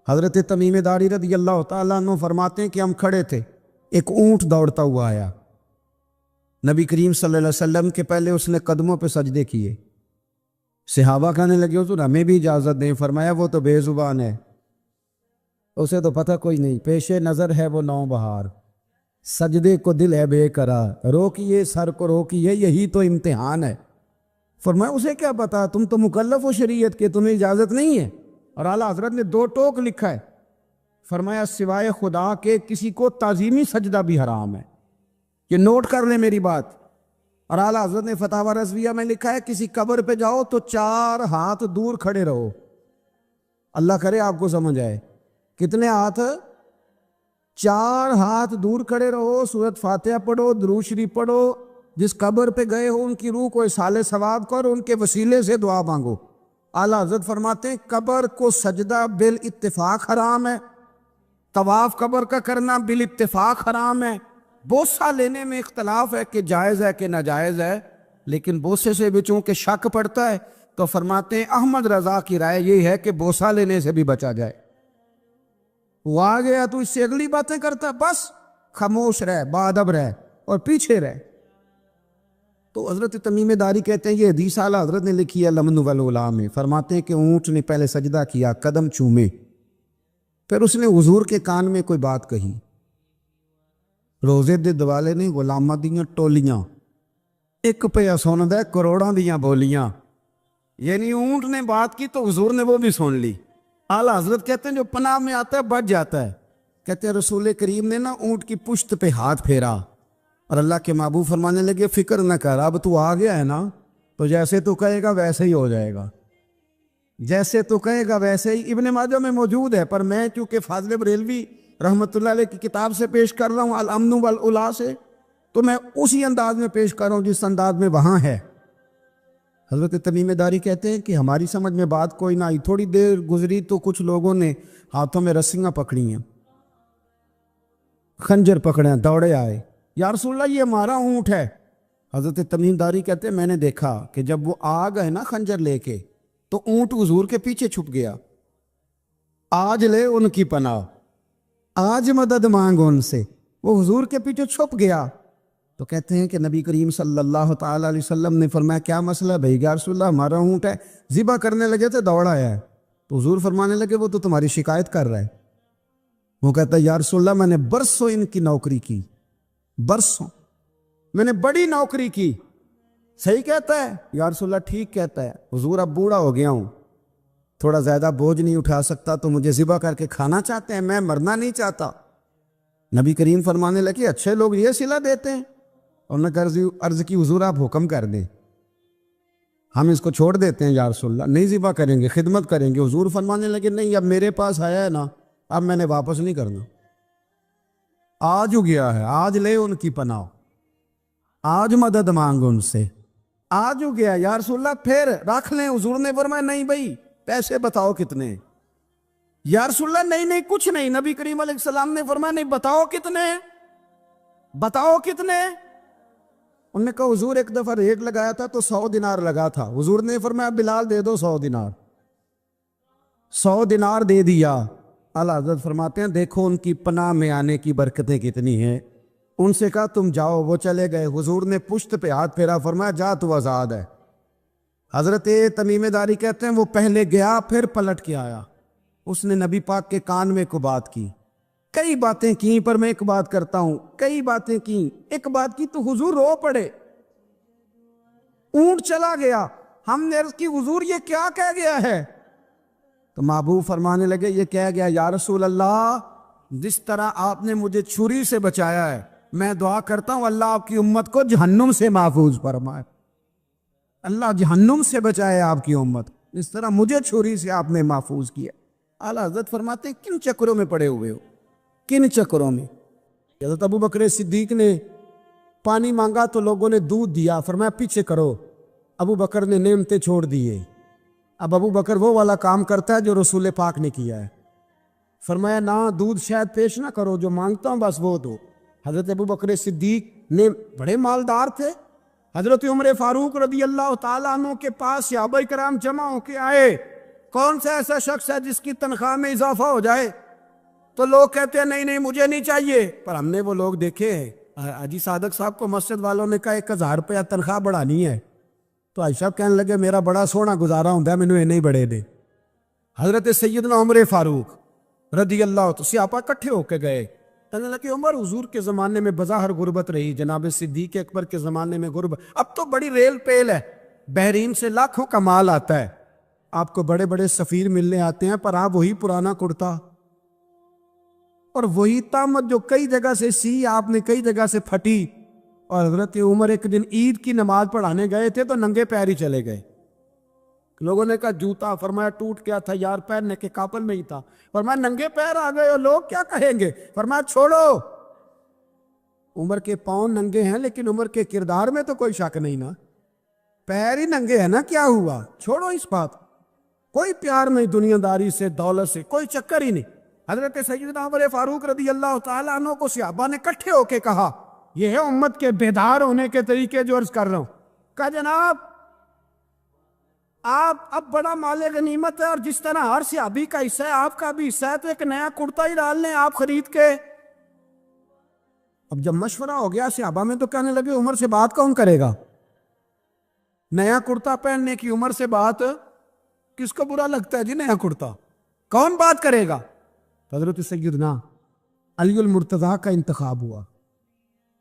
حضرت تمیم داری رضی اللہ تعالیٰ عنہ فرماتے ہیں کہ ہم کھڑے تھے، ایک اونٹ دوڑتا ہوا آیا، نبی کریم صلی اللہ علیہ وسلم کے پہلے اس نے قدموں پہ سجدے کیے، صحابہ کہنے لگے حضور ہمیں بھی اجازت دیں، فرمایا وہ تو بے زبان ہے، اسے تو پتہ کوئی نہیں، پیش نظر ہے وہ نو بہار، سجدے کو دل ہے بے قرار، روکیے سر کو روکیے یہی تو امتحان ہے۔ فرمایا اسے کیا پتا، تم تو مکلف ہو شریعت کے، تمہیں اجازت نہیں ہے۔ اور اعلیٰ حضرت نے 2 ٹوک لکھا ہے، فرمایا سوائے خدا کے کسی کو تعظیمی سجدہ بھی حرام ہے، یہ نوٹ کر لیں میری بات۔ اور اعلیٰ حضرت نے فتاوی رضویہ میں لکھا ہے کسی قبر پہ جاؤ تو 4 ہاتھ دور کھڑے رہو، اللہ کرے آپ کو سمجھ آئے، کتنے ہاتھ؟ 4 ہاتھ دور کھڑے رہو، سورۃ فاتحہ پڑھو، درود شریف پڑھو، جس قبر پہ گئے ہو ان کی روح کو اصال ثواب کر، ان کے وسیلے سے دعا مانگو۔ اعلیٰ حضرت فرماتے ہیں قبر کو سجدہ بالاتفاق حرام ہے، طواف قبر کا کرنا بالاتفاق حرام ہے، بوسہ لینے میں اختلاف ہے کہ جائز ہے کہ ناجائز ہے، لیکن بوسے سے بھی چونکہ شک پڑتا ہے تو فرماتے ہیں احمد رضا کی رائے یہ ہے کہ بوسہ لینے سے بھی بچا جائے۔ وہ آ گیا تو اس سے اگلی باتیں کرتا، بس خاموش رہ، باادب رہ اور پیچھے رہ۔ تو حضرت تمیم داری کہتے ہیں یہ حدیث اعلیٰ حضرت نے لکھی ہے لمن والعلا میں، فرماتے ہیں کہ اونٹ نے پہلے سجدہ کیا، قدم چومے، پھر اس نے حضور کے کان میں کوئی بات کہی، روزے دے دوالے نے غلامہ دیاں ٹولیاں، ایک پہ سن دے کروڑاں دیاں بولیاں، یعنی اونٹ نے بات کی تو حضور نے وہ بھی سن لی۔ اعلیٰ حضرت کہتے ہیں جو پناہ میں آتا ہے بچ جاتا ہے، کہتے ہیں رسول کریم نے نا اونٹ کی پشت پہ ہاتھ پھیرا اور اللہ کے محبوب فرمانے لگے فکر نہ کر، اب تو آ گیا ہے نا تو جیسے تو کہے گا ویسے ہی ہو جائے گا، جیسے تو کہے گا ویسے ہی۔ ابن ماجہ میں موجود ہے، پر میں چونکہ فاضل بریلوی رحمۃ اللہ علیہ کی کتاب سے پیش کر رہا ہوں الامن والعلا سے، تو میں اسی انداز میں پیش کر رہا ہوں جس انداز میں وہاں ہے۔ حضرت تمیم داری کہتے ہیں کہ ہماری سمجھ میں بات کوئی نہ آئی، تھوڑی دیر گزری تو کچھ لوگوں نے ہاتھوں میں رسیاں پکڑی ہیں، خنجر پکڑے ہیں، دوڑے آئے، یا رسول اللہ یہ ہمارا اونٹ ہے۔ حضرت تمیم داری کہتے ہیں میں نے دیکھا کہ جب وہ آ گئے نا خنجر لے کے تو اونٹ حضور کے پیچھے چھپ گیا، آج لے ان کی پناہ، آج مدد مانگ ان سے، وہ حضور کے پیچھے چھپ گیا۔ تو کہتے ہیں کہ نبی کریم صلی اللہ تعالیٰ علیہ وسلم نے فرمایا کیا مسئلہ بھائی؟ یا رسول اللہ ہمارا اونٹ ہے، ذبح کرنے لگے تھے دوڑ آیا ہے، تو حضور فرمانے لگے وہ تو تمہاری شکایت کر رہا ہے۔ وہ کہتا ہے یا رسول اللہ میں نے برسوں ان کی نوکری کی، برسوں میں نے بڑی نوکری کی، صحیح کہتا ہے یا رسول اللہ؟ ٹھیک کہتا ہے حضور، اب بوڑھا ہو گیا ہوں، تھوڑا زیادہ بوجھ نہیں اٹھا سکتا تو مجھے ذبح کر کے کھانا چاہتے ہیں، میں مرنا نہیں چاہتا۔ نبی کریم فرمانے لگے اچھے لوگ یہ صلہ دیتے ہیں، انہوں نے عرض کی حضور آپ حکم کر دیں، ہم اس کو چھوڑ دیتے ہیں یا رسول اللہ، نہیں ذبح کریں گے، خدمت کریں گے۔ حضور فرمانے لگے نہیں، اب میرے پاس آیا ہے نا، اب میں نے واپس نہیں کرنا، آج ہو گیا ہے، آج لے ان کی پناہ، آج مدد مانگ ان سے، آج ہو گیا یا رسول اللہ پھر رکھ لیں۔ حضور نے فرمایا نہیں بھائی پیسے بتاؤ کتنے؟ یا رسول اللہ نہیں نہیں کچھ نہیں۔ نبی کریم علیہ السلام نے فرمایا نہیں بتاؤ کتنے، بتاؤ کتنے؟ انہوں نے کہا حضور ایک دفعہ ریٹ لگایا تھا تو 100 دینار لگا تھا، حضور نے فرمایا بلال دے دو 100 دینار، 100 دینار دے دیا۔ اعلیٰ حضرت فرماتے ہیں دیکھو ان کی پناہ میں آنے کی برکتیں کتنی ہیں۔ ان سے کہا تم جاؤ، وہ چلے گئے، حضور نے پشت پہ ہاتھ پھیرا، فرمایا جا تو آزاد ہے۔ حضرت تمیم داری کہتے ہیں وہ پہلے گیا پھر پلٹ کے آیا، اس نے نبی پاک کے کان میں کو بات کی، کئی باتیں کی، پر میں ایک بات کرتا ہوں، کئی باتیں کی، ایک بات کی تو حضور رو پڑے، اونٹ چلا گیا، ہم نے عرض کی حضور یہ کیا کہہ گیا ہے؟ تو محبوب فرمانے لگے یہ کہہ گیا یا رسول اللہ جس طرح آپ نے مجھے چھری سے بچایا ہے، میں دعا کرتا ہوں اللہ آپ کی امت کو جہنم سے محفوظ فرمائے، اللہ جہنم سے بچائے آپ کی امت، اس طرح مجھے چھری سے آپ نے محفوظ کیا۔ اعلیٰ حضرت فرماتے ہیں کن چکروں میں پڑے ہوئے ہو، کن چکروں میں؟ حضرت ابو بکر صدیق نے پانی مانگا تو لوگوں نے دودھ دیا، فرمایا پیچھے کرو، ابو بکر نے نعمتیں چھوڑ دیے، اب ابو بکر وہ والا کام کرتا ہے جو رسول پاک نے کیا ہے، فرمایا نہ دودھ شاید پیش نہ کرو، جو مانگتا ہوں بس وہ دو۔ حضرت ابو بکر صدیق نے بڑے مالدار تھے، حضرت عمر فاروق رضی اللہ تعالیٰ عنہ کے پاس صحابہ کرام جمع ہو کے آئے، کون سا ایسا شخص ہے جس کی تنخواہ میں اضافہ ہو جائے؟ تو لوگ کہتے ہیں نہیں نہیں مجھے نہیں چاہیے، پر ہم نے وہ لوگ دیکھے ہیں، حاجی صادق صاحب کو مسجد والوں نے کہا 1000 روپیہ تنخواہ بڑھانی ہے، تو حاجی صاحب کہنے لگے میرا بڑا سونا گزارا ہوں ہے، مینوں نہیں بڑھے دے۔ حضرت سیدنا عمر فاروق رضی اللہ عنہ صحابہ اکٹھے ہو کے گئے، کہنے لگے عمر حضور کے زمانے میں بظاہر غربت رہی، جناب صدیق اکبر کے زمانے میں غربت، اب تو بڑی ریل پیل ہے، بحرین سے لاکھوں کا مال آتا ہے، آپ کو بڑے بڑے سفیر ملنے آتے ہیں، پر آپ وہی پرانا کرتا اور وہی طامت جو کئی جگہ سے سی آپ نے کئی جگہ سے پھٹی۔ اور حضرت عمر ایک دن عید کی نماز پڑھانے گئے تھے تو ننگے پیر ہی چلے گئے، لوگوں نے کہا جوتا، فرمایا ٹوٹ گیا تھا یار، پہننے کے قابل نہیں تھا، فرمایا ننگے پیر آ گئے اور لوگ کیا کہیں گے، فرمایا چھوڑو، عمر کے پاؤں ننگے ہیں لیکن عمر کے کردار میں تو کوئی شک نہیں نا، پیر ہی ننگے ہیں نا، کیا ہوا، چھوڑو اس بات، کوئی پیار نہیں دنیا داری سے، دولت سے، کوئی چکر ہی نہیں۔ حضرت سیدنا عمر فاروق رضی اللہ تعالیٰ عنہ کو صحابہ نے اکٹھے ہو کے کہا، یہ ہے امت کے بیدار ہونے کے طریقے جو عرض کر رہا ہوں، کہا جناب آپ اب بڑا مال غنیمت ہے اور جس طرح ہر صحابی کا حصہ ہے آپ کا بھی حصہ ہے، تو ایک نیا کرتا ہی ڈال لیں آپ خرید کے۔ اب جب مشورہ ہو گیا صحابہ میں تو کہنے لگے عمر سے بات کون کرے گا، نیا کرتا پہننے کی عمر سے بات، کس کو برا لگتا ہے جی نیا کرتا، کون بات کرے گا؟ حضرت سیدنا علی المرتضیٰ کا انتخاب ہوا،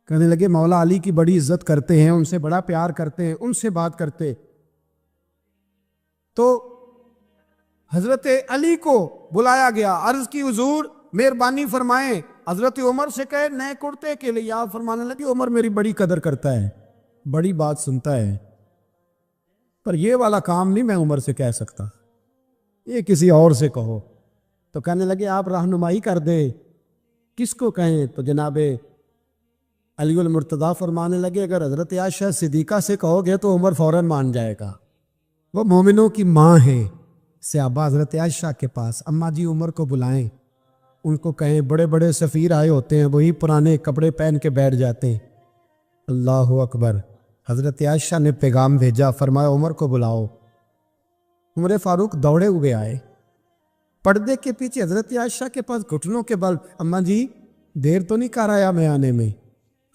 کہنے لگے مولا علی کی بڑی عزت کرتے ہیں، ان سے بڑا پیار کرتے ہیں، ان سے بات کرتے، تو حضرت علی کو بلایا گیا، عرض کی حضور مہربانی فرمائیں، حضرت عمر سے کہے نئے کرتے کے لیے، آپ فرمانے لگے عمر میری بڑی قدر کرتا ہے، بڑی بات سنتا ہے، پر یہ والا کام نہیں میں عمر سے کہہ سکتا، یہ کسی اور سے کہو۔ تو کہنے لگے آپ رہنمائی کر دے کس کو کہیں، تو جناب علی المرتضیٰ فرمانے لگے اگر حضرت عائشہ صدیقہ سے کہو گے تو عمر فوراً مان جائے گا، وہ مومنوں کی ماں ہے۔ صحابہ حضرت عائشہ کے پاس، اماں جی عمر کو بلائیں، ان کو کہیں بڑے بڑے سفیر آئے ہوتے ہیں، وہی پرانے کپڑے پہن کے بیٹھ جاتے ہیں۔ اللہ اکبر، حضرت عائشہ نے پیغام بھیجا، فرمایا عمر کو بلاؤ۔ عمر فاروق دوڑے ہوئے آئے، پردے کے پیچھے حضرت عائشہ کے پاس گھٹنوں کے بل، اماں جی دیر تو نہیں کر آیا میں آنے میں،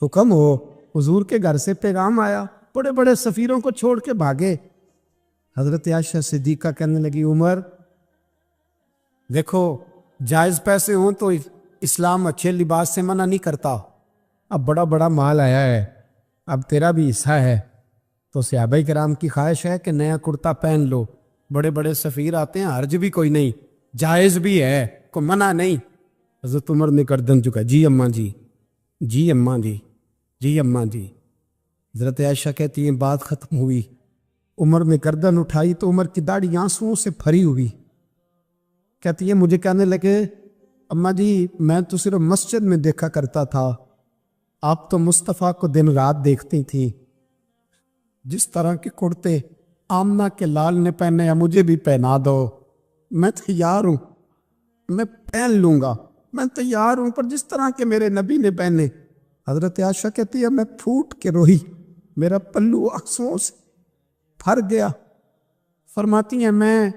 حکم ہو، حضور کے گھر سے پیغام آیا، بڑے بڑے سفیروں کو چھوڑ کے بھاگے۔ حضرت عائشہ صدیقہ کہنے لگی عمر دیکھو جائز پیسے ہوں تو اسلام اچھے لباس سے منع نہیں کرتا، اب بڑا بڑا مال آیا ہے، اب تیرا بھی حصہ ہے، تو صحابہ کرام کی خواہش ہے کہ نیا کرتا پہن لو، بڑے بڑے سفیر آتے ہیں، حرج بھی کوئی نہیں، جائز بھی ہے، کوئی منع نہیں۔ حضرت عمر نے گردن جھکا، جی اماں جی، جی اماں جی، جی اماں جی۔ حضرت عائشہ کہتی ہیں بات ختم ہوئی، عمر نے گردن اٹھائی تو عمر کی داڑھی آنسوؤں سے بھری ہوئی، کہتی ہے مجھے کہنے لگے اماں جی میں تو صرف مسجد میں دیکھا کرتا تھا، آپ تو مصطفیٰ کو دن رات دیکھتی تھی، جس طرح کے کرتے آمنہ کے لال نے پہنے ہیں مجھے بھی پہنا دو، میں تیار ہوں، میں پہن لوں گا، میں تیار ہوں، پر جس طرح کے میرے نبی نے پہنے۔ حضرت عائشہ کہتی ہے میں پھوٹ کے روئی، میرا پلو آنسوؤں سے بھر گیا۔ فرماتی ہیں میں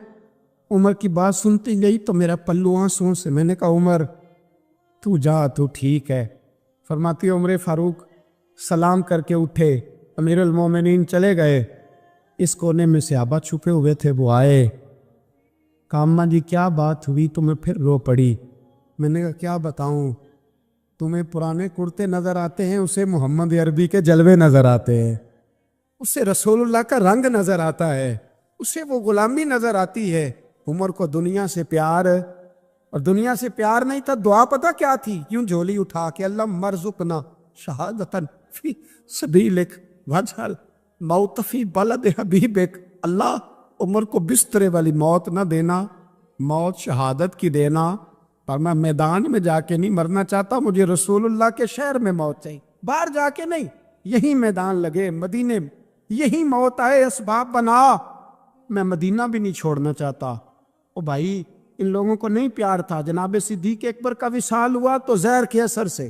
عمر کی بات سنتی گئی تو میرا پلو آنسوؤں سے، میں نے کہا عمر تو جا، تو ٹھیک ہے۔ فرماتی ہے عمر فاروق سلام کر کے اٹھے، امیر المومنین چلے گئے، اس کونے میں صحابہ چھپے ہوئے تھے، وہ آئے، کہا اماں جی کیا بات ہوئی، تمہیں پھر رو پڑی؟ میں نے کہا کیا بتاؤں، تمہیں پرانے کرتے نظر آتے ہیں، اسے محمد عربی کے جلوے نظر آتے ہیں، اسے رسول اللہ کا رنگ نظر آتا ہے، اسے وہ غلامی نظر آتی ہے۔ عمر کو دنیا سے پیار، اور دنیا سے پیار نہیں تھا، دعا پتہ کیا تھی، یوں جھولی اٹھا کے اللہ مرزقنا شہادتن فی سبیلک وجہل موت فی بلد حبیبک، اللہ عمر کو بسترے والی موت نہ دینا، موت شہادت کی دینا، پر میں میدان میں جا کے نہیں مرنا چاہتا، مجھے رسول اللہ کے شہر میں موت چاہیے، باہر جا کے نہیں، یہی میدان لگے مدینے میں، یہی موت آئے، اسباب بنا، میں مدینہ بھی نہیں چھوڑنا چاہتا۔ او بھائی ان لوگوں کو نہیں پیار تھا، جناب صدیق اکبر کا وصال ہوا تو زہر کے اثر سے،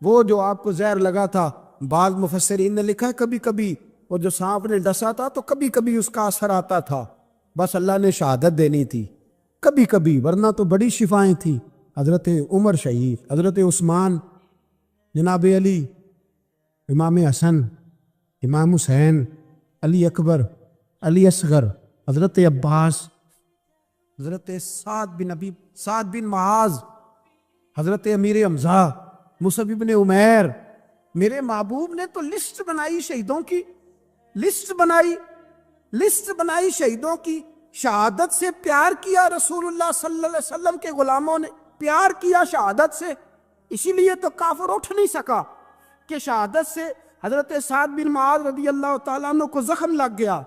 وہ جو آپ کو زہر لگا تھا، بعض مفسرین نے لکھا ہے کبھی کبھی وہ جو سانپ نے ڈسا تھا تو کبھی کبھی اس کا اثر آتا تھا، بس اللہ نے شہادت دینی تھی کبھی کبھی، ورنہ تو بڑی شفائیں تھیں۔ حضرت عمر شہید، حضرت عثمان، جناب علی، امام حسن، امام حسین، علی اکبر، علی اصغر، حضرت عباس، حضرت سعد بن معاذ، حضرت امیر حمزہ، مصعب بن عمیر۔ میرے محبوب نے تو لسٹ بنائی شہیدوں کی، لسٹ بنائی شہیدوں کی۔ شہادت سے پیار کیا رسول اللہ صلی اللہ علیہ وسلم کے غلاموں نے، پیار کیا شہادت سے، اسی لیے تو کافر اٹھ نہیں سکا کہ شہادت سے حضرت سعد بن معاذ رضی اللہ تعالیٰ عنہ کو زخم لگ گیا،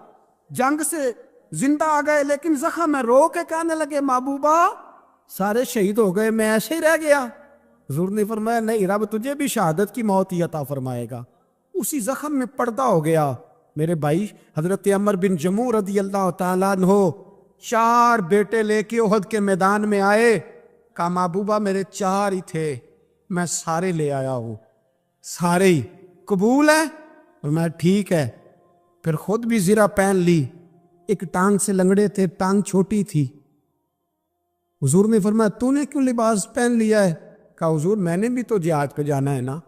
جنگ سے زندہ آ گئے لیکن زخم ہے، رو کے کہنے لگے محبوبہ سارے شہید ہو گئے، میں ایسے ہی رہ گیا۔ حضور نے فرمایا نہیں، رب تجھے بھی شہادت کی موت ہی عطا فرمائے گا۔ اسی زخم میں پردہ ہو گیا۔ میرے بھائی حضرت عمر بن جموع رضی اللہ تعالیٰ عنہ 4 بیٹے لے کے احد کے میدان میں آئے، کہا محبوبہ میرے 4 ہی تھے، میں سارے لے آیا ہوں، سارے ہی قبول ہے؟ اور میں ٹھیک ہے۔ پھر خود بھی زرہ پہن لی، ایک ٹانگ سے لنگڑے تھے، ٹانگ چھوٹی تھی۔ حضور نے فرمایا تو نے کیوں لباس پہن لیا ہے؟ کہا حضور میں نے بھی تو جہاد پہ جانا ہے نا۔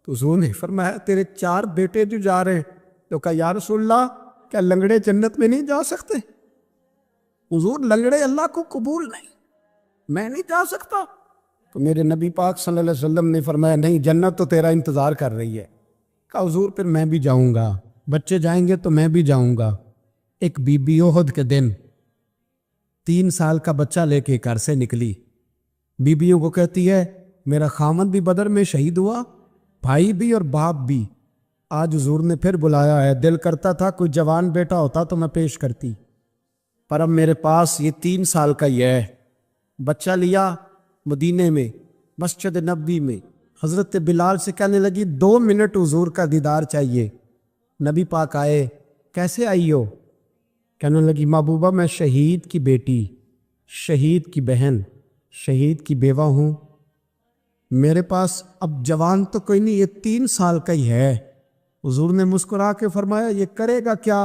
تو حضور نے فرمایا تیرے 4 بیٹے جو جا رہے ہیں، تو کہا یا رسول اللہ کیا لنگڑے جنت میں نہیں جا سکتے؟ حضور لنگڑے اللہ کو قبول نہیں، میں نہیں جا سکتا۔ تو میرے نبی پاک صلی اللہ علیہ وسلم نے فرمایا نہیں، جنت تو تیرا انتظار کر رہی ہے۔ کہا حضور پھر میں بھی جاؤں گا، بچے جائیں گے تو میں بھی جاؤں گا۔ ایک بی بی احد کے دن 3 سال کا بچہ لے کے گھر سے نکلی، بیویوں کو کہتی ہے میرا خامد بھی بدر میں شہید ہوا، بھائی بھی اور باپ بھی۔ آج حضور نے پھر بلایا ہے، دل کرتا تھا کوئی جوان بیٹا ہوتا تو میں پیش کرتی، پر اب میرے پاس یہ 3 سال کا ہی ہے۔ بچہ لیا مدینے میں مسجد نبوی میں، حضرت بلال سے کہنے لگی 2 منٹ حضور کا دیدار چاہیے۔ نبی پاک آئے، کیسے آئی ہو؟ کہنے لگی محبوبہ میں شہید کی بیٹی، شہید کی بہن، شہید کی بیوہ ہوں، میرے پاس اب جوان تو کوئی نہیں، یہ 3 سال کا ہی ہے۔ حضور نے مسکرا کے فرمایا یہ کرے گا کیا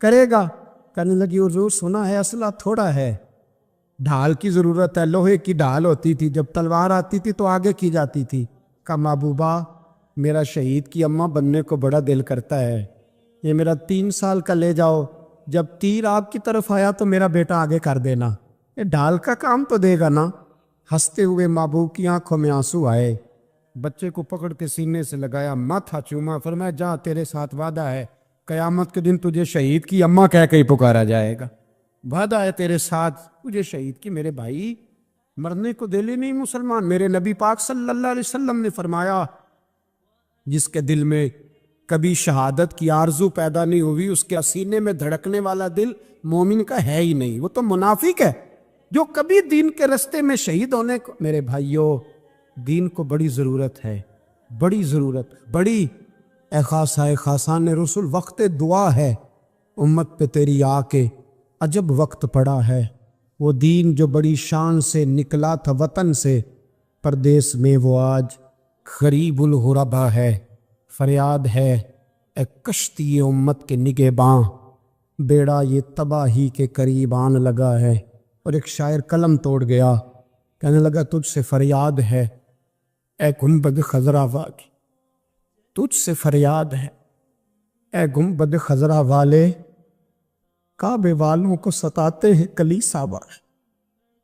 کرے گا؟ کہنے لگی حضور سنا ہے اسلحہ تھوڑا ہے، ڈھال کی ضرورت ہے، لوہے کی ڈھال ہوتی تھی، جب تلوار آتی تھی تو آگے کی جاتی تھی۔ کہا محبوبہ میرا شہید کی اماں بننے کو بڑا دل کرتا ہے، یہ میرا 3 سال کا لے جاؤ، جب تیر آپ کی طرف آیا تو میرا بیٹا آگے کر دینا، یہ ڈھال کا کام تو دے گا نا۔ ہنستے ہوئے محبوب کی آنکھوں میں آنسو آئے، بچے کو پکڑ کے سینے سے لگایا، ماتھا چوما، فرمایا جا تیرے ساتھ وعدہ ہے، قیامت کے دن تجھے شہید کی اماں کہہ کے ہی پکارا جائے گا، وعدہ ہے تیرے ساتھ تجھے شہید کی۔ میرے بھائی مرنے کو دل ہی نہیں مسلمان۔ میرے نبی پاک صلی اللہ علیہ وسلم نے فرمایا جس کے دل میں کبھی شہادت کی آرزو پیدا نہیں ہوئی، اس کے سینے میں دھڑکنے والا دل مومن کا ہے ہی نہیں، وہ تو منافق ہے جو کبھی دین کے رستے میں شہید ہونے کو۔ میرے بھائیوں دین کو بڑی ضرورت ہے، بڑی ضرورت، بڑی۔ اے خاصائے خاصان رسول وقت دعا ہے، امت پہ تیری آ کے عجب وقت پڑا ہے، وہ دین جو بڑی شان سے نکلا تھا وطن سے، پردیس میں وہ آج غریب الغربا ہے۔ فریاد ہے اے کشتی امت کے نگہباں، بیڑا یہ تباہی کے قریب آن لگا ہے۔ اور ایک شاعر قلم توڑ گیا، کہنے لگا تجھ سے فریاد ہے اے گنبد خضرا والی، تجھ سے فریاد ہے اے گنبد خضرا والے، کعبے والوں کو ستاتے ہیں کلیسا والے،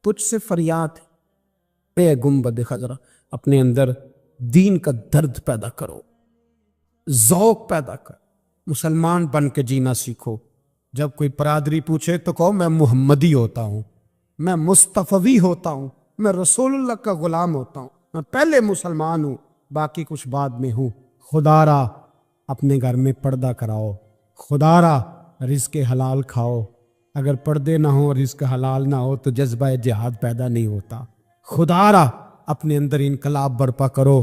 تجھ سے فریاد ہے اے گنبد خضرا۔ اپنے اندر دین کا درد پیدا کرو، ذوق پیدا کر، مسلمان بن کے جینا سیکھو۔ جب کوئی برادری پوچھے تو کہو میں محمدی ہوتا ہوں، میں مصطفی ہوتا ہوں، میں رسول اللہ کا غلام ہوتا ہوں، میں پہلے مسلمان ہوں، باقی کچھ بعد میں ہوں۔ خدا را اپنے گھر میں پردہ کراؤ، خدا را رزق حلال کھاؤ، اگر پردے نہ ہو رزق حلال نہ ہو تو جذبہ جہاد پیدا نہیں ہوتا۔ خدا را اپنے اندر انقلاب برپا کرو،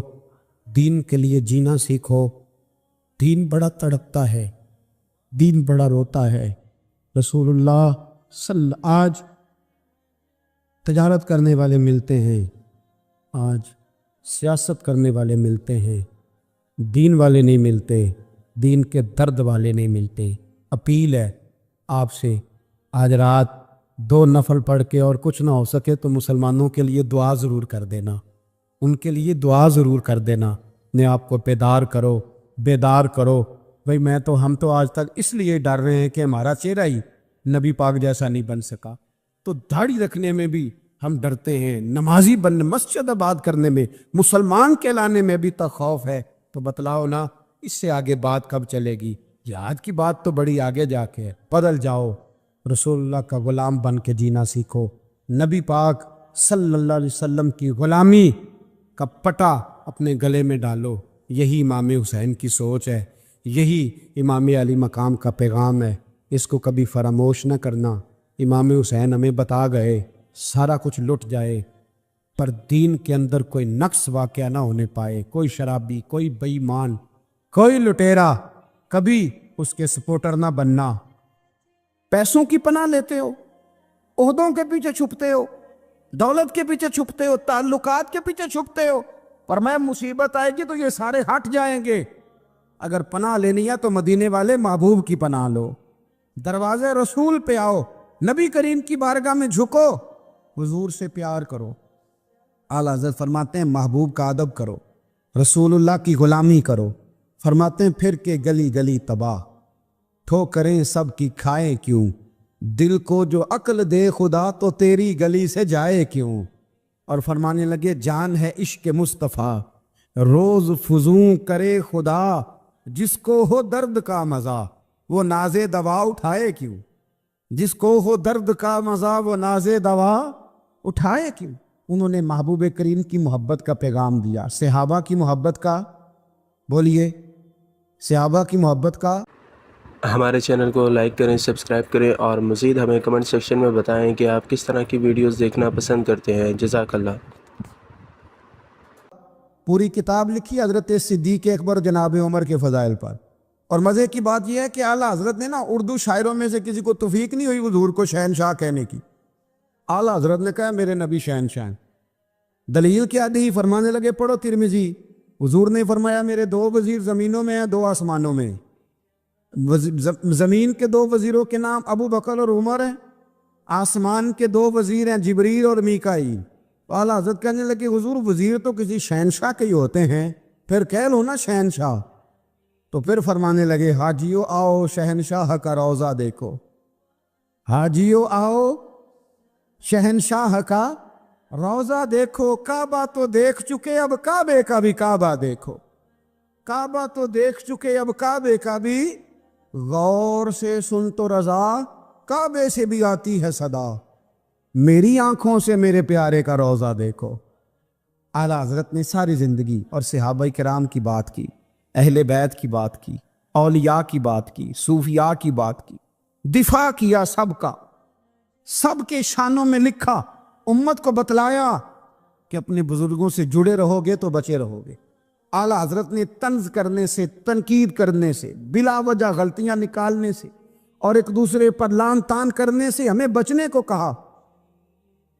دین کے لیے جینا سیکھو۔ دین بڑا تڑپتا ہے، دین بڑا روتا ہے۔ رسول اللہ آج تجارت کرنے والے ملتے ہیں، آج سیاست کرنے والے ملتے ہیں، دین والے نہیں ملتے، دین کے درد والے نہیں ملتے۔ اپیل ہے آپ سے آج رات 2 نفل پڑھ کے اور کچھ نہ ہو سکے تو مسلمانوں کے لیے دعا ضرور کر دینا، ان کے لیے دعا ضرور کر دینا، اپنے آپ کو بیدار کرو۔ بھئی ہم تو آج تک اس لیے ڈر رہے ہیں کہ ہمارا چہرہ ہی نبی پاک جیسا نہیں بن سکا، تو داڑھی رکھنے میں بھی ہم ڈرتے ہیں، نمازی بننے، مسجد آباد کرنے میں، مسلمان کہلانے میں بھی خوف ہے۔ تو بتلاؤ نا، اس سے آگے بات کب چلے گی؟ جہاد کی بات تو بڑی آگے جا کے ہے۔ بدل جاؤ، رسول اللہ کا غلام بن کے جینا سیکھو، نبی پاک صلی اللہ علیہ وسلم کی غلامی کا پٹا اپنے گلے میں ڈالو۔ یہی امام حسین کی سوچ ہے، یہی امام علی مقام کا پیغام ہے، اس کو کبھی فراموش نہ کرنا۔ امام حسین ہمیں بتا گئے سارا کچھ لٹ جائے پر دین کے اندر کوئی نقص واقع نہ ہونے پائے، کوئی شرابی، کوئی بے ایمان، کوئی لٹیرا کبھی اس کے سپورٹر نہ بننا۔ پیسوں کی پناہ لیتے ہو، عہدوں کے پیچھے چھپتے ہو، دولت کے پیچھے چھپتے ہو، تعلقات کے پیچھے چھپتے ہو، پر میں مصیبت آئے گی تو یہ سارے ہٹ جائیں گے۔ اگر پناہ لینی ہے تو مدینے والے محبوب کی پناہ لو، دروازے رسول پہ آؤ، نبی کریم کی بارگاہ میں جھکو، حضور سے پیار کرو۔ اعلیٰ حضرت فرماتے ہیں محبوب کا ادب کرو، رسول اللہ کی غلامی کرو۔ فرماتے ہیں پھر کے گلی گلی تباہ، ٹھوکریں سب کی کھائے کیوں، دل کو جو عقل دے خدا تو تیری گلی سے جائے کیوں۔ اور فرمانے لگے جان ہے عشق مصطفیٰ، روز فزوں کرے خدا، جس کو ہو درد کا مزہ وہ ناز دوا اٹھائے کیوں، جس کو ہو درد کا مزہ وہ ناز دوا اٹھائے کیوں۔ انہوں نے محبوب کریم کی محبت کا پیغام دیا، صحابہ کی محبت کا، بولیے، صحابہ کی محبت کا۔ ہمارے چینل کو لائک کریں، سبسکرائب کریں اور مزید ہمیں کمنٹ سیکشن میں بتائیں کہ آپ کس طرح کی ویڈیوز دیکھنا پسند کرتے ہیں۔ جزاک اللہ۔ پوری کتاب لکھی حضرت صدیق اکبر جناب عمر کے فضائل پر، اور مزے کی بات یہ ہے کہ اعلیٰ حضرت نے اردو شاعروں میں سے کسی کو توفیق نہیں ہوئی حضور کو شہنشاہ کہنے کی۔ اعلیٰ حضرت نے کہا میرے نبی شہنشاہ ہیں۔ دلیل کیا دی؟ فرمانے لگے پڑھو ترمذی، حضور نے فرمایا میرے 2 وزیر زمینوں میں ہیں، 2 آسمانوں میں۔ زمین کے 2 وزیروں کے نام ابو بکر اور عمر ہیں، آسمان کے 2 وزیر ہیں جبریل اور میکائیل۔ اعلیٰ حضرت کہنے لگے حضور وزیر تو کسی شہنشاہ کے ہی ہوتے ہیں، پھر کہہ لو نا شہنشاہ۔ تو پھر فرمانے لگے حاجیو آؤ شہنشاہ کا روضہ دیکھو، حاجیو آؤ شہنشاہ کا روضہ دیکھو، کعبہ تو دیکھ چکے اب کعبے کا بھی کعبہ دیکھو، کعبہ تو دیکھ چکے اب کعبے کا بھی، غور سے سن تو رضا کعبے سے بھی آتی ہے صدا، میری آنکھوں سے میرے پیارے کا روضہ دیکھو۔ اعلیٰ حضرت نے ساری زندگی اور صحابہ کرام کی بات کی، اہل بیت کی بات کی، اولیاء کی بات کی، صوفیاء کی بات کی، دفاع کیا سب کا، سب کے شانوں میں لکھا، امت کو بتلایا کہ اپنے بزرگوں سے جڑے رہو گے تو بچے رہو گے۔ اعلیٰ حضرت نے طنز کرنے سے، تنقید کرنے سے، بلا وجہ غلطیاں نکالنے سے اور ایک دوسرے پر لان تان کرنے سے ہمیں بچنے کو کہا۔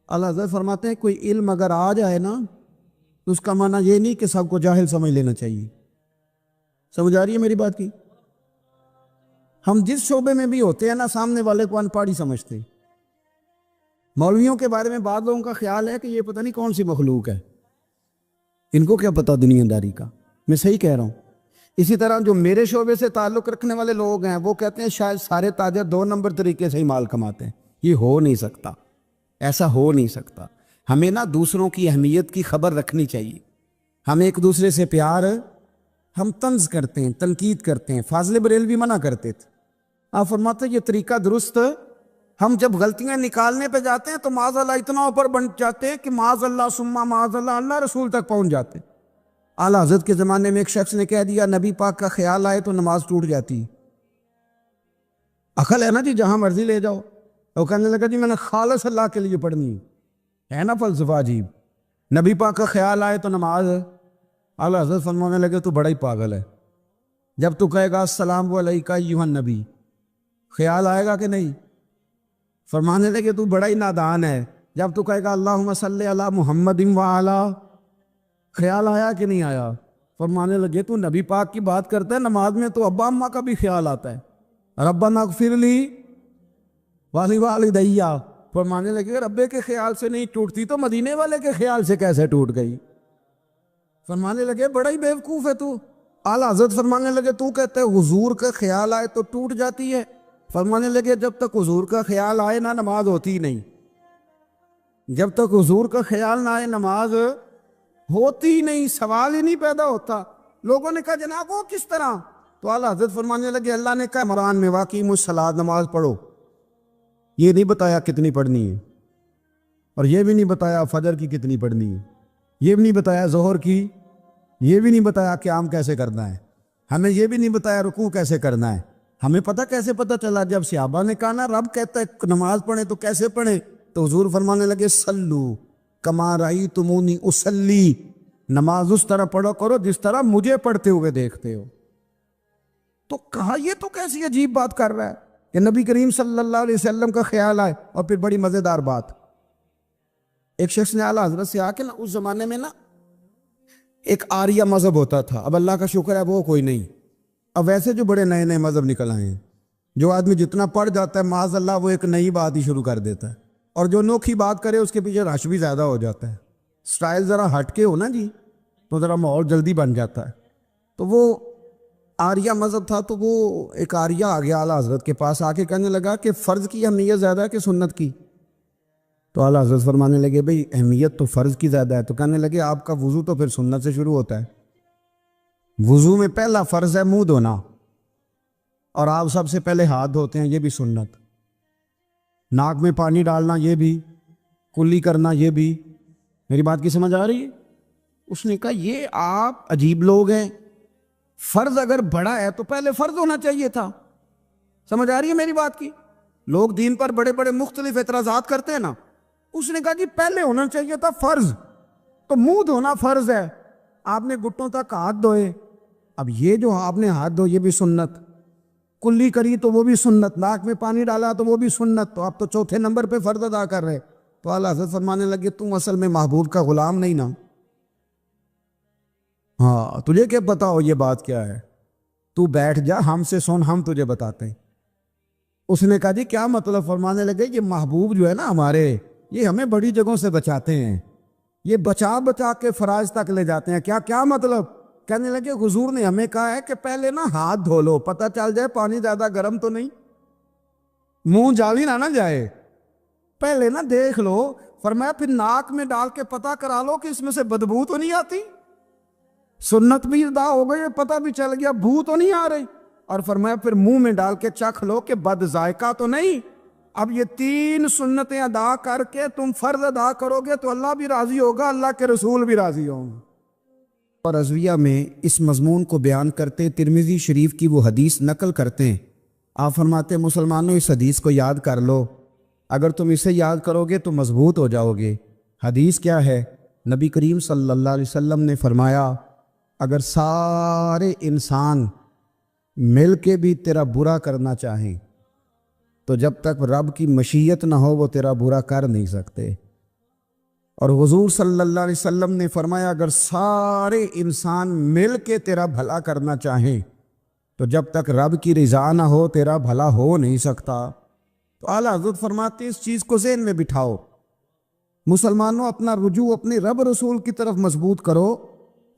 اعلیٰ حضرت فرماتے ہیں کوئی علم اگر آ جائے نا تو اس کا معنی یہ نہیں کہ سب کو جاہل سمجھ لینا چاہیے۔ سمجھ آ رہی ہے میری بات کی؟ ہم جس شعبے میں بھی ہوتے ہیں نا سامنے والے کو ان پڑھ ہی سمجھتے ہیں۔ مولویوں کے بارے میں بعض لوگوں کا خیال ہے کہ یہ پتہ نہیں کون سی مخلوق ہے، ان کو کیا پتہ دنیا داری کا۔ میں صحیح کہہ رہا ہوں۔ اسی طرح جو میرے شعبے سے تعلق رکھنے والے لوگ ہیں وہ کہتے ہیں شاید سارے تاجر 2 نمبر طریقے سے ہی مال کماتے ہیں۔ یہ ہو نہیں سکتا، ایسا ہو نہیں سکتا۔ ہمیں دوسروں کی اہمیت کی خبر رکھنی چاہیے، ہم ایک دوسرے سے پیار، ہم طنز کرتے ہیں، تنقید کرتے ہیں۔ فاضل بریلوی منع کرتے تھے، آپ فرماتے یہ طریقہ درست، ہم جب غلطیاں نکالنے پہ جاتے ہیں تو معاذ اللہ اتنا اوپر بن جاتے ہیں کہ معاذ اللہ ثم معاذ اللہ اللہ رسول تک پہنچ جاتے ہیں۔ اعلیٰ حضرت کے زمانے میں ایک شخص نے کہہ دیا نبی پاک کا خیال آئے تو نماز ٹوٹ جاتی۔ عقل ہے نا جی، جہاں مرضی لے جاؤ۔ وہ کہنے لگا جی میں نے خالص اللہ کے لیے پڑھنی ہے نا فلسفہ عجیب، نبی پاک کا خیال آئے تو نماز۔ اعلیٰ حضرت فرمانے لگے تو بڑا ہی پاگل ہے، جب تو کہے گا السلام علیکہ ایھا النبی، خیال آئے گا کہ نہیں؟ فرمانے لگے تو بڑا ہی نادان ہے، جب تو کہے گا اللہم صلی علی محمد وعلی، خیال آیا کہ نہیں آیا؟ فرمانے لگے تو نبی پاک کی بات کرتا ہے، نماز میں تو ابا اماں کا بھی خیال آتا ہے، ربنا اغفر لی والی والدیہ، فرمانے لگے ربے کے خیال سے نہیں ٹوٹتی تو مدینے والے کے خیال سے کیسے ٹوٹ گئی؟ فرمانے لگے بڑا ہی بیوقوف ہے تو۔ اعلیٰ حضرت فرمانے لگے تو کہتے ہیں حضور کا خیال آئے تو ٹوٹ جاتی ہے؟ فرمانے لگے جب تک حضور کا خیال آئے نہ نماز ہوتی نہیں، جب تک حضور کا خیال نہ آئے نماز ہوتی نہیں، سوال ہی نہیں پیدا ہوتا۔ لوگوں نے کہا جناب وہ کس طرح؟ تو اعلیٰ حضرت فرمانے لگے اللہ نے کہا قرآن میں واقعی الصلاۃ، نماز پڑھو، یہ نہیں بتایا کتنی پڑھنی ہے، اور یہ بھی نہیں بتایا فجر کی کتنی پڑھنی ہے، یہ بھی نہیں بتایا ظہر کی، یہ بھی نہیں بتایا قیام کیسے کرنا ہے، ہمیں یہ بھی نہیں بتایا رکوع کیسے کرنا ہے۔ ہمیں پتہ کیسے پتہ چلا؟ جب صحابہ نے کہا نا رب کہتا ہے نماز پڑھیں تو کیسے پڑھیں، تو حضور فرمانے لگے صلو کما رأیتمونی اصلی، نماز اس طرح پڑھو کرو جس طرح مجھے پڑھتے ہوئے دیکھتے ہو۔ تو کہا یہ تو کیسی عجیب بات کر رہا ہے کہ نبی کریم صلی اللہ علیہ وسلم کا خیال آئے۔ اور پھر بڑی مزیدار بات، ایک شخص نے اعلیٰ حضرت سے آ کے نا اس زمانے میں نا ایک آریہ مذہب ہوتا تھا، اب اللہ کا شکر ہے وہ کوئی نہیں، اب ویسے جو بڑے نئے نئے مذہب نکل آئے ہیں، جو آدمی جتنا پڑھ جاتا ہے معاذ اللہ وہ ایک نئی بات ہی شروع کر دیتا ہے، اور جو انوکھی بات کرے اس کے پیچھے رش بھی زیادہ ہو جاتا ہے، سٹائل ذرا ہٹ کے ہو نا جی تو ذرا ماحول جلدی بن جاتا ہے۔ تو وہ آریہ مذہب تھا، تو وہ ایک آریہ آ گیا اعلیٰ حضرت کے پاس آ کے کہنے لگا کہ فرض کی اہمیت زیادہ ہے کہ سنت کی؟ تو اعلیٰ حضرت فرمانے لگے بھئی اہمیت تو فرض کی زیادہ ہے۔ تو کہنے لگے آپ کا وضو تو پھر سنت سے شروع ہوتا ہے، وضو میں پہلا فرض ہے منہ دھونا، اور آپ سب سے پہلے ہاتھ دھوتے ہیں، یہ بھی سنت، ناک میں پانی ڈالنا یہ بھی، کلی کرنا یہ بھی۔ میری بات کی سمجھ آ رہی ہے؟ اس نے کہا یہ آپ عجیب لوگ ہیں، فرض اگر بڑا ہے تو پہلے فرض ہونا چاہیے تھا۔ سمجھ آ رہی ہے میری بات کی؟ لوگ دین پر بڑے بڑے مختلف اعتراضات کرتے ہیں نا، اس نے کہا جی پہلے ہونا چاہیے تھا فرض، تو منہ دھونا فرض ہے، آپ نے گھٹنوں تک ہاتھ دھوئے، اب یہ جو آپ نے ہاتھ دھو یہ بھی سنت، کلی کری تو وہ بھی سنت، ناک میں پانی ڈالا تو وہ بھی سنت، تو آپ تو چوتھے نمبر پہ فرض ادا کر رہے۔ تو اعلیٰ حضرت فرمانے لگے تم اصل میں محبوب کا غلام نہیں نا، ہاں تجھے کیا پتا ہو یہ بات کیا ہے، تو بیٹھ جا ہم سے سن، ہم تجھے بتاتے ہیں۔ اس نے کہا جی کیا مطلب؟ فرمانے لگے یہ محبوب جو ہے نا ہمارے، یہ ہمیں بڑی جگہوں سے بچاتے ہیں، یہ بچا بچا کے فرائض تک لے جاتے ہیں۔ کیا مطلب؟ کہنے لگے حضور نے ہمیں کہا ہے کہ پہلے نا ہاتھ دھو لو، پتہ چل جائے پانی زیادہ گرم تو نہیں، منہ جالی نہ جائے، پہلے نا دیکھ لو۔ فرمایا پھر ناک میں ڈال کے پتہ کرا لو کہ اس میں سے بدبو تو نہیں آتی، سنت بھی ادا ہو گئی، پتہ بھی چل گیا بو تو نہیں آ رہی، اور فرمایا پھر منہ میں ڈال کے چکھ لو کہ بد ذائقہ تو نہیں۔ اب یہ 3 سنتیں ادا کر کے تم فرض ادا کرو گے تو اللہ بھی راضی ہوگا، اللہ کے رسول بھی راضی ہوں گے۔ اور ازویہ میں اس مضمون کو بیان کرتے ترمذی شریف کی وہ حدیث نقل کرتے ہیں، آپ فرماتے ہیں مسلمانوں اس حدیث کو یاد کر لو، اگر تم اسے یاد کرو گے تو مضبوط ہو جاؤ گے۔ حدیث کیا ہے؟ نبی کریم صلی اللہ علیہ وسلم نے فرمایا اگر سارے انسان مل کے بھی تیرا برا کرنا چاہیں تو جب تک رب کی مشیت نہ ہو وہ تیرا برا کر نہیں سکتے۔ اور حضور صلی اللہ علیہ وسلم نے فرمایا اگر سارے انسان مل کے تیرا بھلا کرنا چاہیں تو جب تک رب کی رضا نہ ہو تیرا بھلا ہو نہیں سکتا۔ تو اعلیٰ حضرت فرماتے ہیں اس چیز کو ذہن میں بٹھاؤ، مسلمانوں اپنا رجوع اپنے رب رسول کی طرف مضبوط کرو۔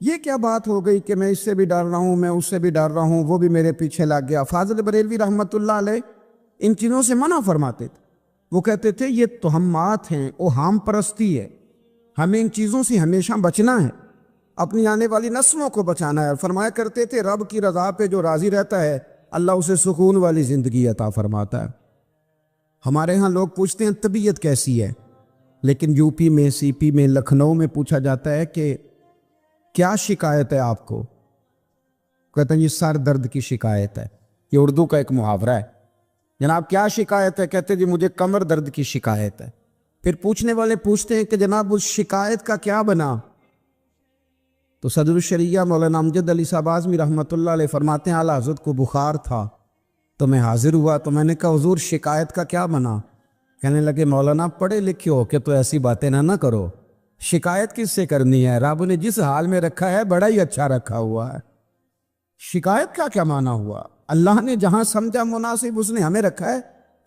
یہ کیا بات ہو گئی کہ میں اس سے بھی ڈر رہا ہوں، میں اس سے بھی ڈر رہا ہوں، وہ بھی میرے پیچھے لگ گیا۔ فاضل بریلوی رحمۃ اللہ علیہ ان چیزوں سے منع فرماتے تھے، وہ کہتے تھے یہ توہمات ہیں، اوہام پرستی ہے، ہمیں ان چیزوں سے ہمیشہ بچنا ہے، اپنی آنے والی نسلوں کو بچانا ہے۔ اور فرمایا کرتے تھے رب کی رضا پہ جو راضی رہتا ہے اللہ اسے سکون والی زندگی عطا فرماتا ہے۔ ہمارے ہاں لوگ پوچھتے ہیں طبیعت کیسی ہے، لیکن یو پی میں، سی پی میں، لکھنؤ میں پوچھا جاتا ہے کہ کیا شکایت ہے آپ کو؟ کہتے ہیں یہ سر درد کی شکایت ہے، یہ اردو کا ایک محاورہ ہے۔ جناب کیا شکایت ہے؟ کہتے ہیں جی مجھے کمر درد کی شکایت ہے۔ پھر پوچھنے والے پوچھتے ہیں کہ جناب اس شکایت کا کیا بنا؟ تو صدر الشریعہ مولانا امجد علی صاحب اعظمی رحمۃ اللہ علیہ فرماتے ہیں اعلیٰ حضرت کو بخار تھا تو میں حاضر ہوا تو میں نے کہا حضور شکایت کا کیا بنا؟ کہنے لگے مولانا پڑھے لکھے ہو کے تو ایسی باتیں نہ کرو، شکایت کس سے کرنی ہے؟ رب نے جس حال میں رکھا ہے بڑا ہی اچھا رکھا ہوا ہے، شکایت کا کیا معنی ہوا؟ اللہ نے جہاں سمجھا مناسب اس نے ہمیں رکھا ہے،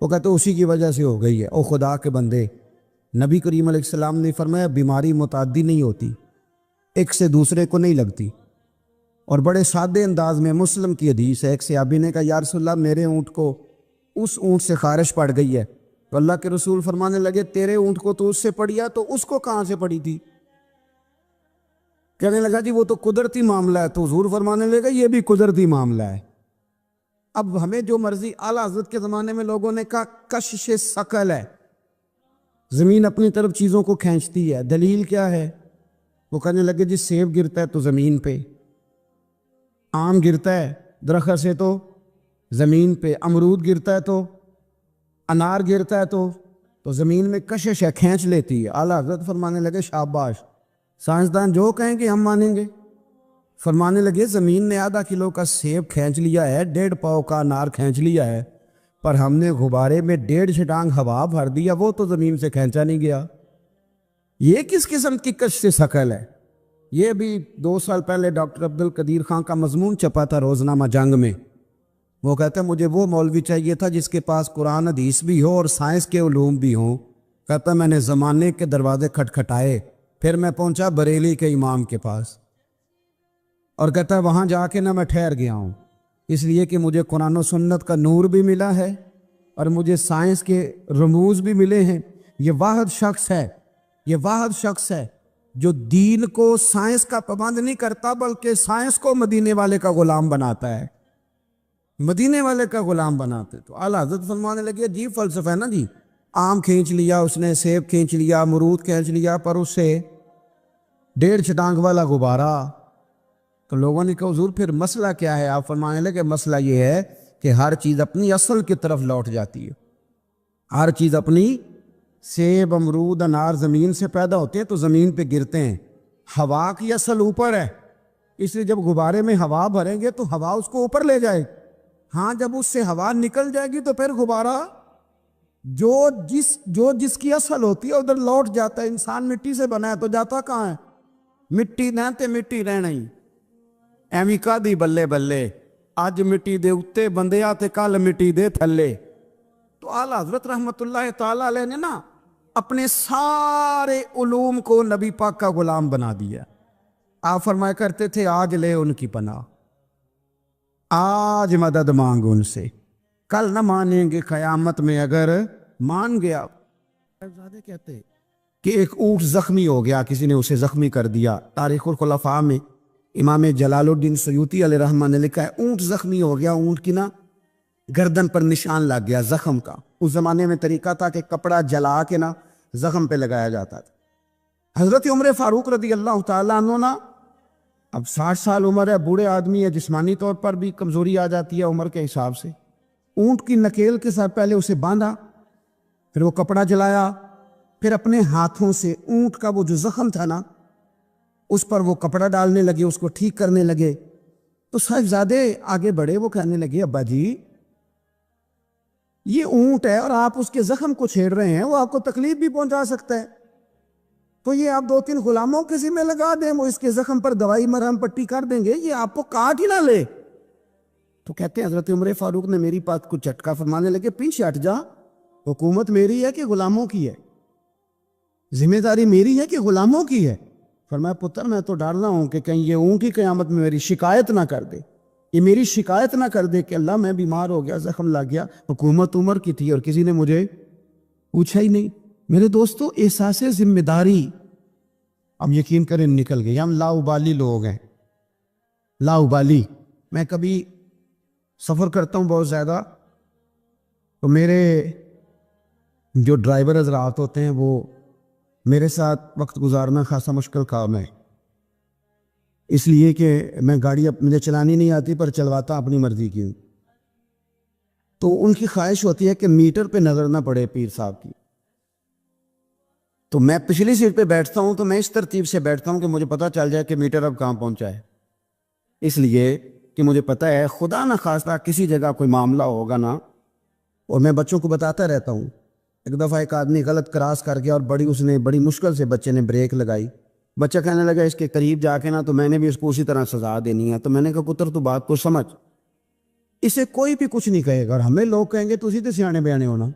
وہ کہتے اسی کی وجہ سے ہو گئی ہے۔ او خدا کے بندے، نبی کریم علیہ السلام نے فرمایا بیماری متعدی نہیں ہوتی، ایک سے دوسرے کو نہیں لگتی۔ اور بڑے سادے انداز میں مسلم کی حدیث ہے، ایک صحابی نے کہا یا رسول اللہ میرے اونٹ کو اس اونٹ سے خارش پڑ گئی ہے، تو اللہ کے رسول فرمانے لگے تیرے اونٹ کو تو اس سے پڑی ہے، تو اس کو کہاں سے پڑی تھی؟ کہنے لگا جی وہ تو قدرتی معاملہ ہے، تو حضور فرمانے لگے یہ بھی قدرتی معاملہ ہے۔ اب ہمیں جو مرضی، اعلیٰ حضرت کے زمانے میں لوگوں نے کہا کشش ثقل ہے، زمین اپنی طرف چیزوں کو کھینچتی ہے، دلیل کیا ہے؟ وہ کہنے لگے جی سیب گرتا ہے تو زمین پہ، آم گرتا ہے درخت سے تو زمین پہ، امرود گرتا ہے تو، انار گرتا ہے تو زمین میں کشش ہے، کھینچ لیتی ہے۔ اعلیٰ حضرت فرمانے لگے شاباش، سائنسدان جو کہیں گے ہم مانیں گے۔ فرمانے لگے زمین نے آدھا کلو کا سیب کھینچ لیا ہے، 1.5 پاؤ کا انار کھینچ لیا ہے، پر ہم نے غبارے میں 1.5 چھٹانگ ہوا بھر دیا، وہ تو زمین سے کھینچا نہیں گیا۔ یہ کس قسم کی کش سے ثقل ہے؟ یہ بھی 2 سال پہلے ڈاکٹر عبدالقدیر خان کا مضمون چھپا تھا روزنامہ جنگ میں۔ وہ کہتا ہے مجھے وہ مولوی چاہیے تھا جس کے پاس قرآن حدیث بھی ہو اور سائنس کے علوم بھی ہوں۔ کہتا میں نے زمانے کے دروازے کھٹکھٹائے، پھر میں پہنچا بریلی کے امام کے پاس، اور کہتا ہے وہاں جا کے میں ٹھہر گیا ہوں، اس لیے کہ مجھے قرآن و سنت کا نور بھی ملا ہے اور مجھے سائنس کے رموز بھی ملے ہیں۔ یہ واحد شخص ہے جو دین کو سائنس کا پابند نہیں کرتا، بلکہ سائنس کو مدینے والے کا غلام بناتا ہے، مدینے والے کا غلام بناتے۔ تو اعلیٰ حضرت فرمانے لگے عجیب فلسفہ ہے نا جی، آم کھینچ لیا اس نے، سیب کھینچ لیا، امرود کھینچ لیا، پر اس سے 1.5 چھٹانگ والا غبارہ۔ تو لوگوں نے کہا حضور پھر مسئلہ کیا ہے؟ آپ فرمانے لگے مسئلہ یہ ہے کہ ہر چیز اپنی اصل کی طرف لوٹ جاتی ہے، ہر چیز اپنی، سیب امرود انار زمین سے پیدا ہوتے ہیں تو زمین پہ گرتے ہیں، ہوا کی اصل اوپر ہے، اس لیے جب غبارے میں ہوا بھریں گے تو ہوا اس کو اوپر لے جائے، ہاں جب اس سے ہوا نکل جائے گی تو پھر غبارہ جو جس کی اصل ہوتی ہے ادھر لوٹ جاتا ہے۔ انسان مٹی سے بنا ہے تو جاتا کہاں ہے؟ مٹی نہ تے مٹی رہنا ہی ایویں کا دی بلے بلے، اج مٹی دے اتے بندیا تے کل مٹی دے تھلے۔ تو اعلیٰ حضرت رحمت اللہ تعالیٰ علیہ نے نا اپنے سارے علوم کو نبی پاک کا غلام بنا دیا۔ آپ فرمایا کرتے تھے آج لے ان کی پناہ، آج مدد مانگ ان سے، کل نہ مانیں گے قیامت میں اگر مان گیا۔ زیادہ کہتے کہ ایک اونٹ زخمی ہو گیا، کسی نے اسے زخمی کر دیا۔ تاریخ الخلفاء میں امام جلال الدین سیوطی علیہ رحمہ نے لکھا ہے اونٹ زخمی ہو گیا، اونٹ کی نا گردن پر نشان لگ گیا زخم کا۔ اس زمانے میں طریقہ تھا کہ کپڑا جلا کے نا زخم پہ لگایا جاتا تھا۔ حضرت عمر فاروق رضی اللہ تعالیٰ عنہ نا، اب 60 سال عمر ہے، بوڑھے آدمی ہے، جسمانی طور پر بھی کمزوری آ جاتی ہے عمر کے حساب سے۔ اونٹ کی نکیل کے ساتھ پہلے اسے باندھا، پھر وہ کپڑا جلایا، پھر اپنے ہاتھوں سے اونٹ کا وہ جو زخم تھا نا اس پر وہ کپڑا ڈالنے لگے، اس کو ٹھیک کرنے لگے۔ تو صاحبزادے آگے بڑھے، وہ کہنے لگے ابا جی یہ اونٹ ہے اور آپ اس کے زخم کو چھیڑ رہے ہیں، وہ آپ کو تکلیف بھی پہنچا سکتا ہے، تو یہ آپ 2-3 غلاموں کے ذمہ لگا دیں، وہ اس کے زخم پر دوائی مرہم پٹی کر دیں گے، یہ آپ کو کاٹ ہی نہ لے۔ تو کہتے ہیں حضرت عمر فاروق نے میری بات کو جھٹکا، فرمانے لگے پیچھے ہٹ جا، حکومت میری ہے کہ غلاموں کی ہے؟ ذمہ داری میری ہے کہ غلاموں کی ہے؟ فرمایا پتر میں تو ڈر رہا ہوں کہ کہیں یہ اونٹ کی قیامت میں میری شکایت نہ کر دے، یہ میری شکایت نہ کر دے کہ اللہ میں بیمار ہو گیا، زخم لگ گیا، حکومت عمر کی تھی اور کسی نے مجھے پوچھا ہی نہیں۔ میرے دوستو احساس ذمہ داری اب یقین کریں نکل گئی، ہم لاؤبالی لوگ ہیں، لاؤبالی۔ میں کبھی سفر کرتا ہوں بہت زیادہ، تو میرے جو ڈرائیور حضرات ہوتے ہیں وہ میرے ساتھ وقت گزارنا خاصا مشکل کام ہے، اس لیے کہ میں گاڑی مجھے چلانی نہیں آتی پر چلواتا اپنی مرضی کی ہوں۔ تو ان کی خواہش ہوتی ہے کہ میٹر پہ نظر نہ پڑے پیر صاحب کی، تو میں پچھلی سیٹ پہ بیٹھتا ہوں، تو میں اس ترتیب سے بیٹھتا ہوں کہ مجھے پتہ چل جائے کہ میٹر اب کہاں پہنچا ہے، اس لیے کہ مجھے پتہ ہے خدا نہ خواستہ کسی جگہ کوئی معاملہ ہوگا نا، اور میں بچوں کو بتاتا رہتا ہوں۔ ایک دفعہ ایک آدمی غلط کراس کر گیا اور بڑی مشکل سے بچے نے بریک لگائی، بچہ کہنے لگا اس کے قریب جا کے نا تو میں نے بھی اس کو اسی طرح سزا دینی ہے، تو میں نے کہا پتر تو بات کو سمجھ، اسے کوئی بھی کچھ نہیں کہے گا، اور ہمیں لوگ کہیں گے تو اسی سے سیانے بیانے ہونا۔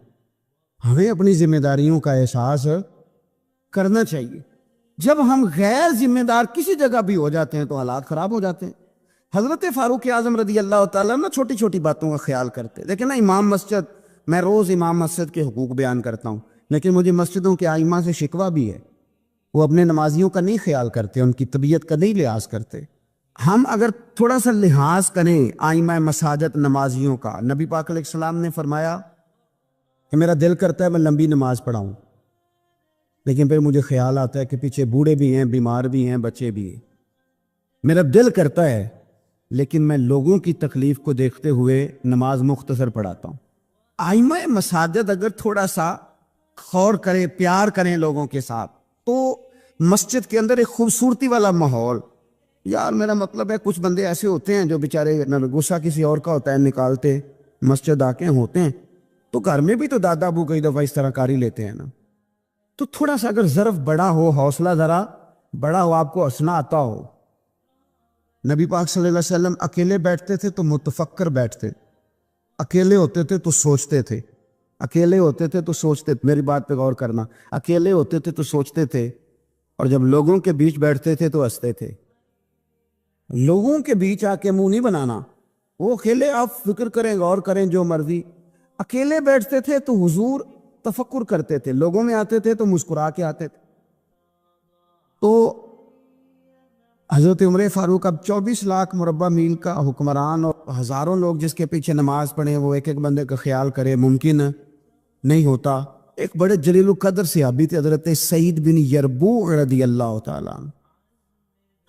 ہمیں اپنی ذمہ داریوں کا احساس کرنا چاہیے۔ جب ہم غیر ذمہ دار کسی جگہ بھی ہو جاتے ہیں تو حالات خراب ہو جاتے ہیں۔ حضرت فاروق اعظم رضی اللہ تعالیٰ نا چھوٹی چھوٹی باتوں کا خیال کرتے، لیکن نا امام مسجد، میں روز امام مسجد کے حقوق بیان کرتا ہوں، لیکن مجھے مسجدوں کے ائمہ سے شکوہ بھی ہے، وہ اپنے نمازیوں کا نہیں خیال کرتے، ان کی طبیعت کا نہیں لحاظ کرتے۔ ہم اگر تھوڑا سا لحاظ کریں ائمہ مساجد نمازیوں کا، نبی پاک علیہ السلام نے فرمایا کہ میرا دل کرتا ہے میں لمبی نماز پڑھاؤں، لیکن پھر مجھے خیال آتا ہے کہ پیچھے بوڑھے بھی ہیں، بیمار بھی ہیں، بچے بھی ہیں۔ میرا دل کرتا ہے لیکن میں لوگوں کی تکلیف کو دیکھتے ہوئے نماز مختصر پڑھاتا ہوں۔ ائمہ مساجد اگر تھوڑا سا غور کریں، پیار کریں لوگوں کے ساتھ، تو مسجد کے اندر ایک خوبصورتی والا ماحول، یار میرا مطلب ہے کچھ بندے ایسے ہوتے ہیں جو بیچارے غصہ کسی اور کا ہوتا ہے نکالتے مسجد آ کے ہوتے ہیں، تو گھر میں بھی تو دادا ابو کئی دفعہ اس طرح کاری لیتے ہیں نا۔ تو تھوڑا سا اگر ظرف بڑا ہو، حوصلہ ذرا بڑا ہو، آپ کو ہنسنا آتا ہو۔ نبی پاک صلی اللہ علیہ وسلم اکیلے بیٹھتے تھے تو متفکر بیٹھتے، اکیلے ہوتے تھے تو سوچتے تھے، اکیلے ہوتے تھے تو سوچتے، میری بات پہ غور کرنا، اکیلے ہوتے تھے تو سوچتے تھے، اور جب لوگوں کے بیچ بیٹھتے تھے تو ہنستے تھے۔ لوگوں کے بیچ آ کے منہ نہیں بنانا، وہ اکیلے آپ فکر کریں، غور کریں جو مرضی۔ اکیلے بیٹھتے تھے تو حضور تفکر کرتے تھے، لوگوں میں آتے تھے تو مسکرا کے آتے تھے۔ تو حضرت عمر فاروق اب 24 لاکھ مربع میل کا حکمران اور ہزاروں لوگ جس کے پیچھے نماز پڑھیں، وہ ایک ایک بندے کا خیال کرے، ممکن نہیں ہوتا۔ ایک بڑے جلیل القدر صحابی تھے حضرت سعید بن یربوع رضی اللہ تعالیٰ عنہ۔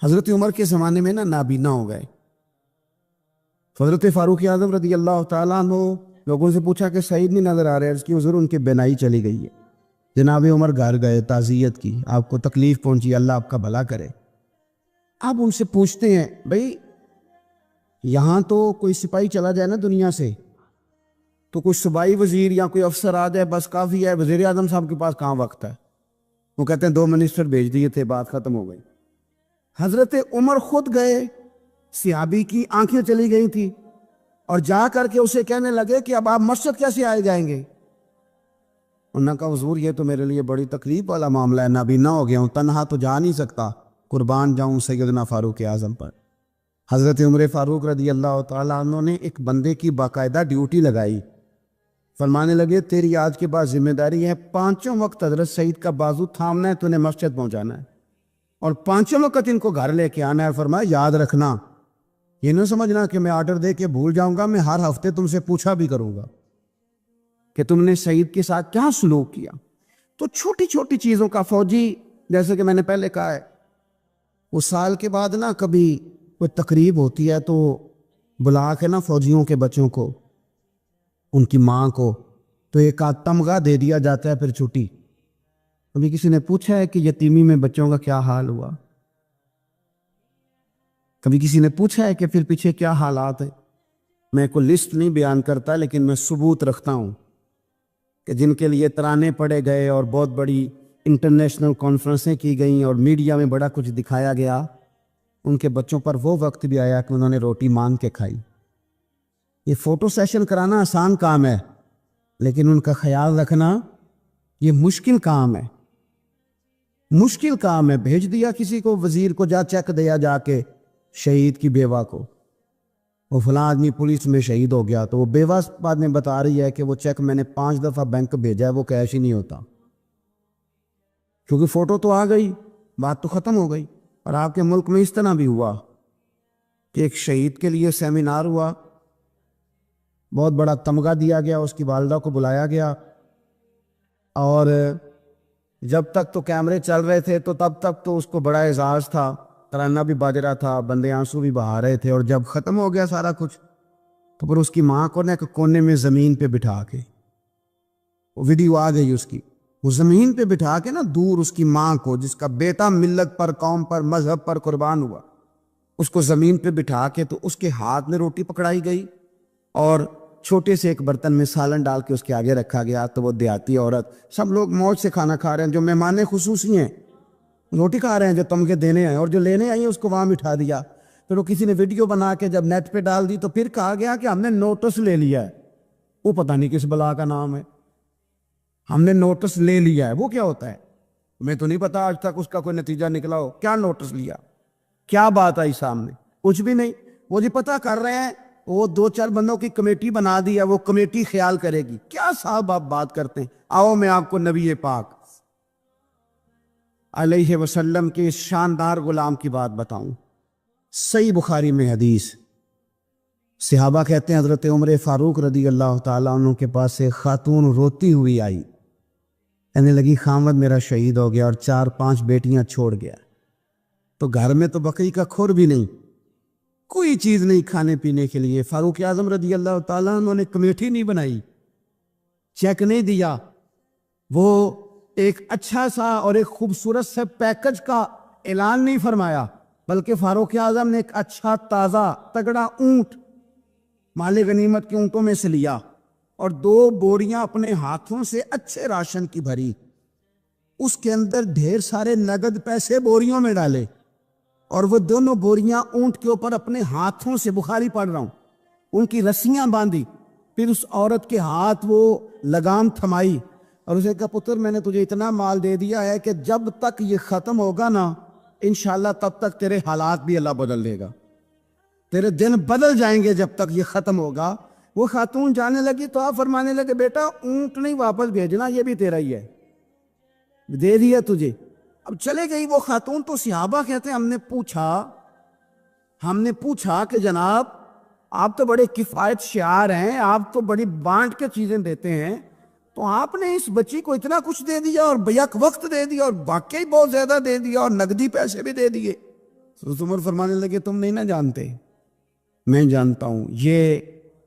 حضرت عمر کے زمانے میں نا نابینا ہو گئے۔ حضرت فاروق اعظم رضی اللہ تعالیٰ عنہ لوگوں سے پوچھا کہ سعید نہیں نظر آ رہے، اس کی حضور ان کی بینائی چلی گئی ہے۔ جناب عمر گھر گئے، تعزیت کی، آپ کو تکلیف پہنچی، اللہ آپ کا بھلا کرے۔ آپ ان سے پوچھتے ہیں بھئی یہاں تو کوئی سپاہی چلا جائے نا دنیا سے تو کوئی صوبائی وزیر یا کوئی افسر آ جائے بس کافی ہے، وزیر اعظم صاحب کے پاس کہاں وقت ہے؟ وہ کہتے ہیں 2 منسٹر بھیج دیے تھے، بات ختم ہو گئی۔ حضرت عمر خود گئے، صحابی کی آنکھیں چلی گئی تھی، اور جا کر کے اسے کہنے لگے کہ اب آپ مسجد کیسے آئے جائیں گے؟ انہوں نے کہا حضور یہ تو میرے لیے بڑی تکلیف والا معاملہ ہے، نابینا ہو گیا ہوں، تنہا تو جا نہیں سکتا، قربان جاؤں سیدنا فاروق اعظم پر۔ حضرت عمر فاروق رضی اللہ تعالیٰ عنہ نے ایک بندے کی باقاعدہ ڈیوٹی لگائی، فرمانے لگے تیری آج کے بعد ذمہ داری ہے 5 وقت حضرت سعید کا بازو تھامنا ہے، تو انہیں مسجد پہنچانا ہے، اور 5 وقت ان کو گھر لے کے آنا ہے۔ فرمایا یاد رکھنا، یہ نہ سمجھنا کہ میں آرڈر دے کے بھول جاؤں گا، میں ہر ہفتے تم سے پوچھا بھی کروں گا کہ تم نے سعید کے ساتھ کیا سلوک کیا۔ تو چھوٹی چھوٹی چیزوں کا فوجی، جیسے کہ میں نے پہلے کہا ہے، وہ سال کے بعد نا کبھی کوئی تقریب ہوتی ہے تو بلا کے نا فوجیوں کے بچوں کو، ان کی ماں کو، تو ایک آدھ تمغہ دے دیا جاتا ہے، پھر چھٹی۔ کبھی کسی نے پوچھا ہے کہ یتیمی میں بچوں کا کیا حال ہوا؟ کبھی کسی نے پوچھا ہے کہ پھر پیچھے کیا حالات ہیں؟ میں کوئی لسٹ نہیں بیان کرتا، لیکن میں ثبوت رکھتا ہوں کہ جن کے لیے ترانے پڑے گئے اور بہت بڑی انٹرنیشنل کانفرنسیں کی گئیں اور میڈیا میں بڑا کچھ دکھایا گیا، ان کے بچوں پر وہ وقت بھی آیا کہ انہوں نے روٹی مانگ کے کھائی۔ یہ فوٹو سیشن کرانا آسان کام ہے، لیکن ان کا خیال رکھنا یہ مشکل کام ہے، مشکل کام ہے۔ بھیج دیا کسی کو، وزیر کو، جا چیک دیا جا کے شہید کی بیوہ کو، وہ فلاں آدمی پولیس میں شہید ہو گیا، تو وہ بیوہ بعد میں بتا رہی ہے کہ وہ چیک میں نے 5 دفعہ بینک بھیجا ہے، وہ کیش ہی نہیں ہوتا، کیونکہ فوٹو تو آ گئی، بات تو ختم ہو گئی۔ اور آپ کے ملک میں اس طرح بھی ہوا کہ ایک شہید کے لیے سیمینار ہوا، بہت بڑا تمغہ دیا گیا، اس کی والدہ کو بلایا گیا، اور جب تک تو کیمرے چل رہے تھے تو تب تک تو اس کو بڑا اعزاز تھا، ترانہ بھی باج رہا تھا، بندے آنسو بھی بہا رہے تھے، اور جب ختم ہو گیا سارا کچھ تو پھر اس کی ماں کو نے ایک کونے میں زمین پہ بٹھا کے، وہ ویڈیو آ گئی اس کی، وہ زمین پہ بٹھا کے نا دور اس کی ماں کو، جس کا بیٹا ملت پر، قوم پر، مذہب پر قربان ہوا، اس کو زمین پہ بٹھا کے، تو اس کے ہاتھ میں روٹی پکڑائی گئی اور چھوٹے سے ایک برتن میں سالن ڈال کے اس کے آگے رکھا گیا۔ تو وہ دیہاتی عورت، سب لوگ موج سے کھانا کھا رہے ہیں، جو مہمان خصوصی ہیں روٹی کھا رہے ہیں، جو تمغے دینے آئے، اور جو لینے آئی ہیں اس کو وہاں بٹھا دیا۔ پھر وہ کسی نے ویڈیو بنا کے جب نیٹ پہ ڈال دی تو پھر کہا گیا کہ ہم نے نوٹس لے لیا ہے. وہ پتہ نہیں کس بلا کا نام ہے. ہم نے نوٹس لے لیا ہے، وہ کیا ہوتا ہے؟ میں تو نہیں پتا آج تک اس کا کوئی نتیجہ نکلا ہو. کیا نوٹس لیا؟ کیا بات آئی سامنے؟ کچھ بھی نہیں. وہ جی پتہ کر رہے ہیں، وہ 2-4 بندوں کی کمیٹی بنا دی ہے، وہ کمیٹی خیال کرے گی. کیا صاحب آپ بات کرتے ہیں؟ آؤ میں آپ کو نبی پاک علیہ وسلم کے اس شاندار غلام کی بات بتاؤں. صحیح بخاری میں حدیث، صحابہ کہتے ہیں حضرت عمر فاروق رضی اللہ تعالیٰ عنہ کے پاس سے خاتون روتی ہوئی آئی، کہنے لگی خامد میرا شہید ہو گیا اور 4-5 بیٹیاں چھوڑ گیا. تو گھر میں تو بکری کا کھور بھی نہیں، کوئی چیز نہیں کھانے پینے کے لیے. فاروق اعظم رضی اللہ تعالیٰ عنہ نے کمیٹی نہیں بنائی، چیک نہیں دیا، وہ ایک اچھا سا اور ایک خوبصورت سے پیکج کا اعلان نہیں فرمایا، بلکہ فاروق اعظم نے ایک اچھا تازہ تگڑا اونٹ مال غنیمت کے اونٹوں میں سے لیا اور 2 بوریاں اپنے ہاتھوں سے اچھے راشن کی بھری، اس کے اندر ڈھیر سارے نگد پیسے بوریوں میں ڈالے اور وہ دونوں بوریاں اونٹ کے اوپر اپنے ہاتھوں سے، بخاری پڑھ رہا ہوں، ان کی رسیاں باندھی. پھر اس عورت کے ہاتھ وہ لگام تھمائی اور اسے کہا پتر میں نے تجھے اتنا مال دے دیا ہے کہ جب تک یہ ختم ہوگا نا انشاءاللہ تب تک تیرے حالات بھی اللہ بدل دے گا، تیرے دن بدل جائیں گے جب تک یہ ختم ہوگا. وہ خاتون جانے لگی تو آپ فرمانے لگے بیٹا اونٹ نہیں واپس بھیجنا، یہ بھی تیرا ہی ہے، دے دیا تجھے. اب چلے گئی وہ خاتون. تو صحابہ کہتے ہیں ہم نے پوچھا کہ جناب آپ تو بڑے کفایت شعار ہیں، آپ تو بڑی بانٹ کے چیزیں دیتے ہیں، تو آپ نے اس بچی کو اتنا کچھ دے دیا اور بیک وقت دے دیا اور واقعی بہت زیادہ دے دیا اور نقدی پیسے بھی دے دیے. حضرت عمر فرمانے لگے تم نہیں نہ جانتے، میں جانتا ہوں. یہ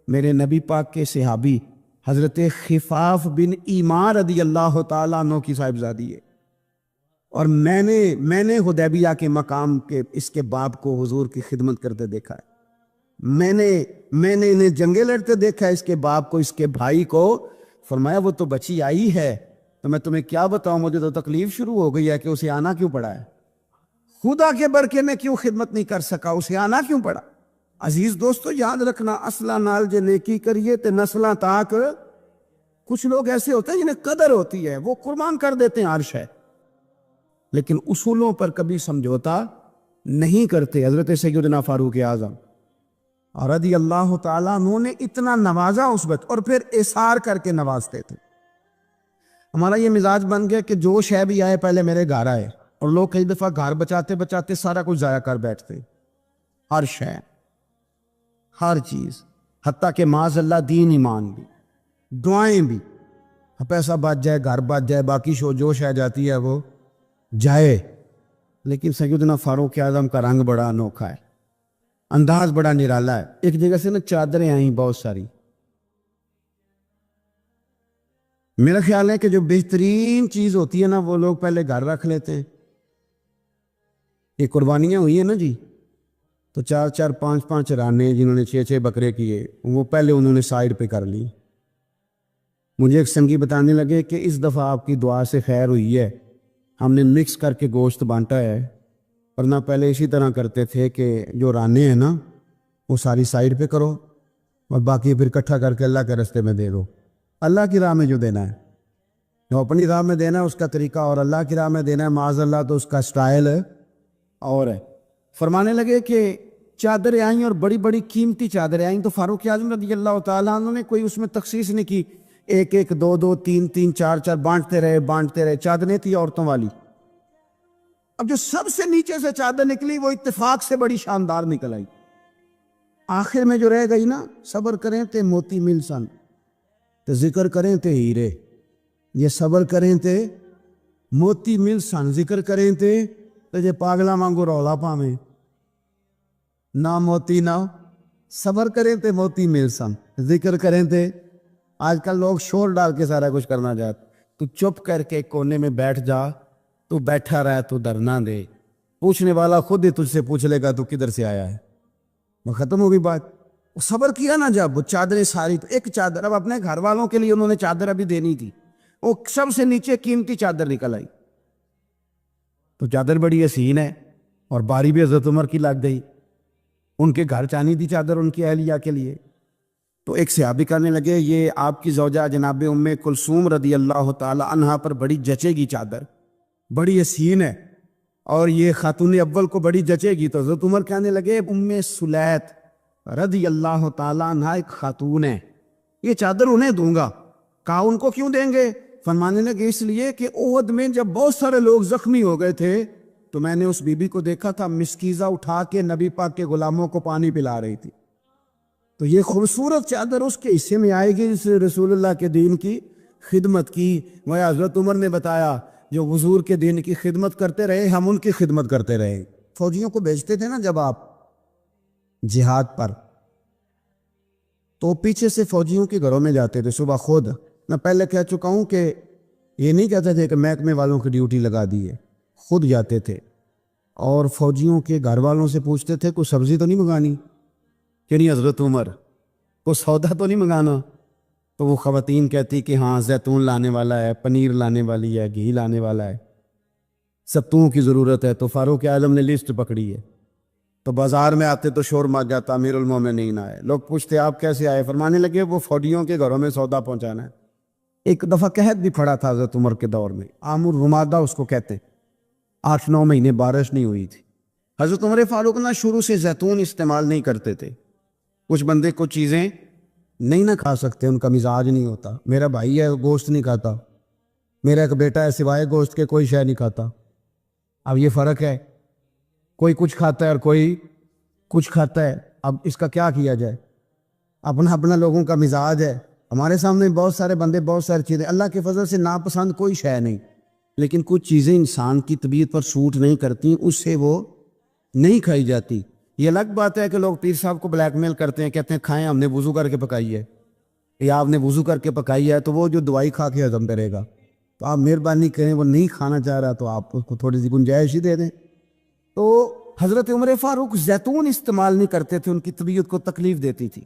میرے نبی پاک کے صحابی حضرت خفاف بن ایمان رضی اللہ تعالیٰ عنہ کی صاحبزادی ہے، اور میں نے حدیبیہ کے مقام کے اس کے باپ کو حضور کی خدمت کرتے دیکھا ہے. میں نے انہیں جنگیں لڑتے دیکھا ہے، اس کے باپ کو، اس کے بھائی کو. فرمایا وہ تو بچی آئی ہے تو میں تمہیں کیا بتاؤں، مجھے تو تکلیف شروع ہو گئی ہے کہ اسے آنا کیوں پڑا ہے. خدا کے برکے میں کیوں خدمت نہیں کر سکا، اسے آنا کیوں پڑا. عزیز دوستو یاد رکھنا، اصلہ نال جے نیکی کریے تے نسلاں تاک. کچھ لوگ ایسے ہوتے ہیں جنہیں قدر ہوتی ہے، وہ قربان کر دیتے ہیں عرش ہے، لیکن اصولوں پر کبھی سمجھوتا نہیں کرتے. حضرت سیدنا فاروق اعظم رضی اللہ تعالیٰ عنہ نے اتنا نوازا اس وقت، اور پھر اثار کر کے نوازتے تھے. ہمارا یہ مزاج بن گیا کہ جو شے بھی آئے پہلے میرے گھر آئے، اور لوگ کئی دفعہ گھر بچاتے بچاتے سارا کچھ ضائع کر بیٹھتے. ہر شے، ہر چیز، حتیٰ کہ معاذ اللہ دین ایمان بھی، دعائیں بھی. پیسہ بچ جائے، گھر بچ جائے، باقی جو شے جاتی ہے وہ جائے. لیکن سیدنا فاروق اعظم کا رنگ بڑا انوکھا ہے، انداز بڑا نرالا ہے. ایک جگہ سے نا چادریں آئیں بہت ساری. میرا خیال ہے کہ جو بہترین چیز ہوتی ہے نا وہ لوگ پہلے گھر رکھ لیتے ہیں. یہ قربانیاں ہوئی ہیں نا جی، تو 4-4 5-5 رانے جنہوں نے 6-6 بکرے کیے وہ پہلے انہوں نے سائڈ پہ کر لی. مجھے ایک سنگی بتانے لگے کہ اس دفعہ آپ کی دعا سے خیر ہوئی ہے، ہم نے مکس کر کے گوشت بانٹا ہے، ورنہ پہلے اسی طرح کرتے تھے کہ جو رانے ہیں نا وہ ساری سائڈ پہ کرو اور باقی پھر اکٹھا کر کے اللہ کے رستے میں دے دو. اللہ کی راہ میں جو دینا ہے، جو اپنی راہ میں دینا ہے اس کا طریقہ، اور اللہ کی راہ میں دینا ہے معاذ اللہ تو اس کا سٹائل اور ہے. فرمانے لگے کہ چادریں آئیں اور بڑی بڑی قیمتی چادریں آئیں. تو فاروق اعظم رضی اللہ تعالیٰ عنہ نے کوئی اس میں تخصیص نہیں کی، 1-1 2-2 3-3 4-4 بانٹتے رہے. چادریں تھی عورتوں والی. اب جو سب سے نیچے سے چادر نکلی وہ اتفاق سے بڑی شاندار نکل آئی. آخر میں جو رہ گئی نا، صبر کریں تے موتی مل سن تے ذکر کریں تے ہیرے. یہ صبر کریں تے موتی مل سن، ذکر کریں تے جے پاگلا مانگو رولا پاویں، نہ موتی نہ صبر کریں تے موتی مل سن، ذکر کریں تے. آج کل لوگ شور ڈال کے سارا کچھ کرنا چاہتے. تو چپ کر کے کونے میں بیٹھ جا، تو بیٹھا رہ، تو ڈرنا دے. پوچھنے والا خود ہی تجھ سے پوچھ لے گا تو کدھر سے آیا ہے. وہ ختم ہو گئی بات. وہ صبر کیا نا جب وہ چادریں ساری، تو ایک چادر اب اپنے گھر والوں کے لیے انہوں نے چادر ابھی دینی تھی، وہ سب سے نیچے قیمتی چادر نکل آئی. تو چادر بڑی حسین ہے اور باری بھی حضرت عمر کی لگ گئی. ان کے گھر چانی تھی چادر ان کی اہلیہ کے لیے. تو ایک صحابی کہنے لگے یہ آپ کی زوجہ جناب ام کلثوم رضی اللہ تعالی عنہا پر بڑی جچے گی چادر, بڑی حسین ہے, اور یہ خاتون اول کو بڑی جچے گی. تو حضرت عمر کہنے لگے ام سلیت رضی اللہ تعالی عنہا ایک خاتون ہے, یہ چادر انہیں دوں گا. کہا ان کو کیوں دیں گے؟ فرمانے لگے اس لیے کہ احد میں جب بہت سارے لوگ زخمی ہو گئے تھے تو میں نے اس بی بی کو دیکھا تھا مسکیزہ اٹھا کے نبی پاک کے غلاموں کو پانی پلا رہی تھی. تو یہ خوبصورت چادر اس کے حصے میں آئے گی جس رسول اللہ کے دین کی خدمت کی. وہ حضرت عمر نے بتایا جو حضور کے دین کی خدمت کرتے رہے ہم ان کی خدمت کرتے رہے. فوجیوں کو بھیجتے تھے نا جب آپ جہاد پر, تو پیچھے سے فوجیوں کے گھروں میں جاتے تھے صبح خود. میں پہلے کہہ چکا ہوں کہ یہ نہیں کہتے تھے کہ محکمے والوں کی ڈیوٹی لگا دی ہے, خود جاتے تھے اور فوجیوں کے گھر والوں سے پوچھتے تھے کوئی سبزی تو نہیں منگانی, کہ نہیں حضرت عمر کوئی سودا تو نہیں منگانا. تو وہ خواتین کہتی کہ ہاں زیتون لانے والا ہے, پنیر لانے والی ہے, گھی لانے والا ہے, ستوں کی ضرورت ہے. تو فاروق اعظم نے لسٹ پکڑی ہے. تو بازار میں آتے تو شور مچ جاتا امیر المومنین آئے. لوگ پوچھتے آپ کیسے آئے؟ فرمانے لگے وہ فوجیوں کے گھروں میں سودا پہنچانا ہے. ایک دفعہ قحط بھی پڑا تھا حضرت عمر کے دور میں, عام الرمادہ اس کو کہتے, 8-9 مہینے بارش نہیں ہوئی تھی. حضرت عمر فاروق نہ شروع سے زیتون استعمال نہیں کرتے تھے. کچھ بندے کو چیزیں نہیں نہ کھا سکتے, ان کا مزاج نہیں ہوتا. میرا بھائی ہے گوشت نہیں کھاتا, میرا ایک بیٹا ہے سوائے گوشت کے کوئی شے نہیں کھاتا. اب یہ فرق ہے, کوئی کچھ کھاتا ہے اور کوئی کچھ کھاتا ہے. اب اس کا کیا کیا جائے؟ اپنا اپنا لوگوں کا مزاج ہے. ہمارے سامنے بہت سارے بندے بہت ساری چیزیں, اللہ کے فضل سے ناپسند کوئی شے نہیں, لیکن کچھ چیزیں انسان کی طبیعت پر سوٹ نہیں کرتی, اس سے وہ نہیں کھائی جاتی. یہ الگ بات ہے کہ لوگ پیر صاحب کو بلیک میل کرتے ہیں, کہتے ہیں کھائیں, ہم نے وضو کر کے پکائی ہے, یا آپ نے وضو کر کے پکائی ہے تو وہ جو دوائی کھا کے ہضم کرے گا. تو آپ مہربانی کریں, وہ نہیں کھانا چاہ رہا تو آپ اس کو تھوڑی سی گنجائش ہی دے دیں. تو حضرت عمر فاروق زیتون استعمال نہیں کرتے تھے, ان کی طبیعت کو تکلیف دیتی تھی.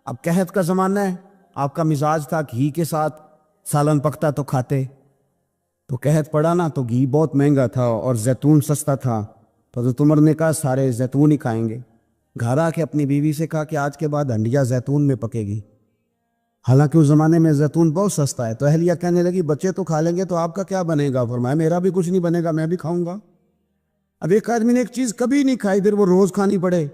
اب قحط کا زمانہ ہے, آپ کا مزاج تھا گھی کے ساتھ سالن پکتا تو کھاتے. تو قحط پڑا نا تو گھی بہت مہنگا تھا اور زیتون سستا تھا. تو حضرت عمر نے کہا سارے زیتون ہی کھائیں گے. گھر آ کے اپنی بیوی سے کہا کہ آج کے بعد ہنڈیا زیتون میں پکے گی. حالانکہ اس زمانے میں زیتون بہت سستا ہے. تو اہلیہ کہنے لگی بچے تو کھا لیں گے تو آپ کا کیا بنے گا؟ فرمایا میرا بھی کچھ نہیں بنے گا, میں بھی کھاؤں گا. اب ایک آدمی نے ایک چیز کبھی نہیں کھائی, پھر وہ روز کھانی پڑے,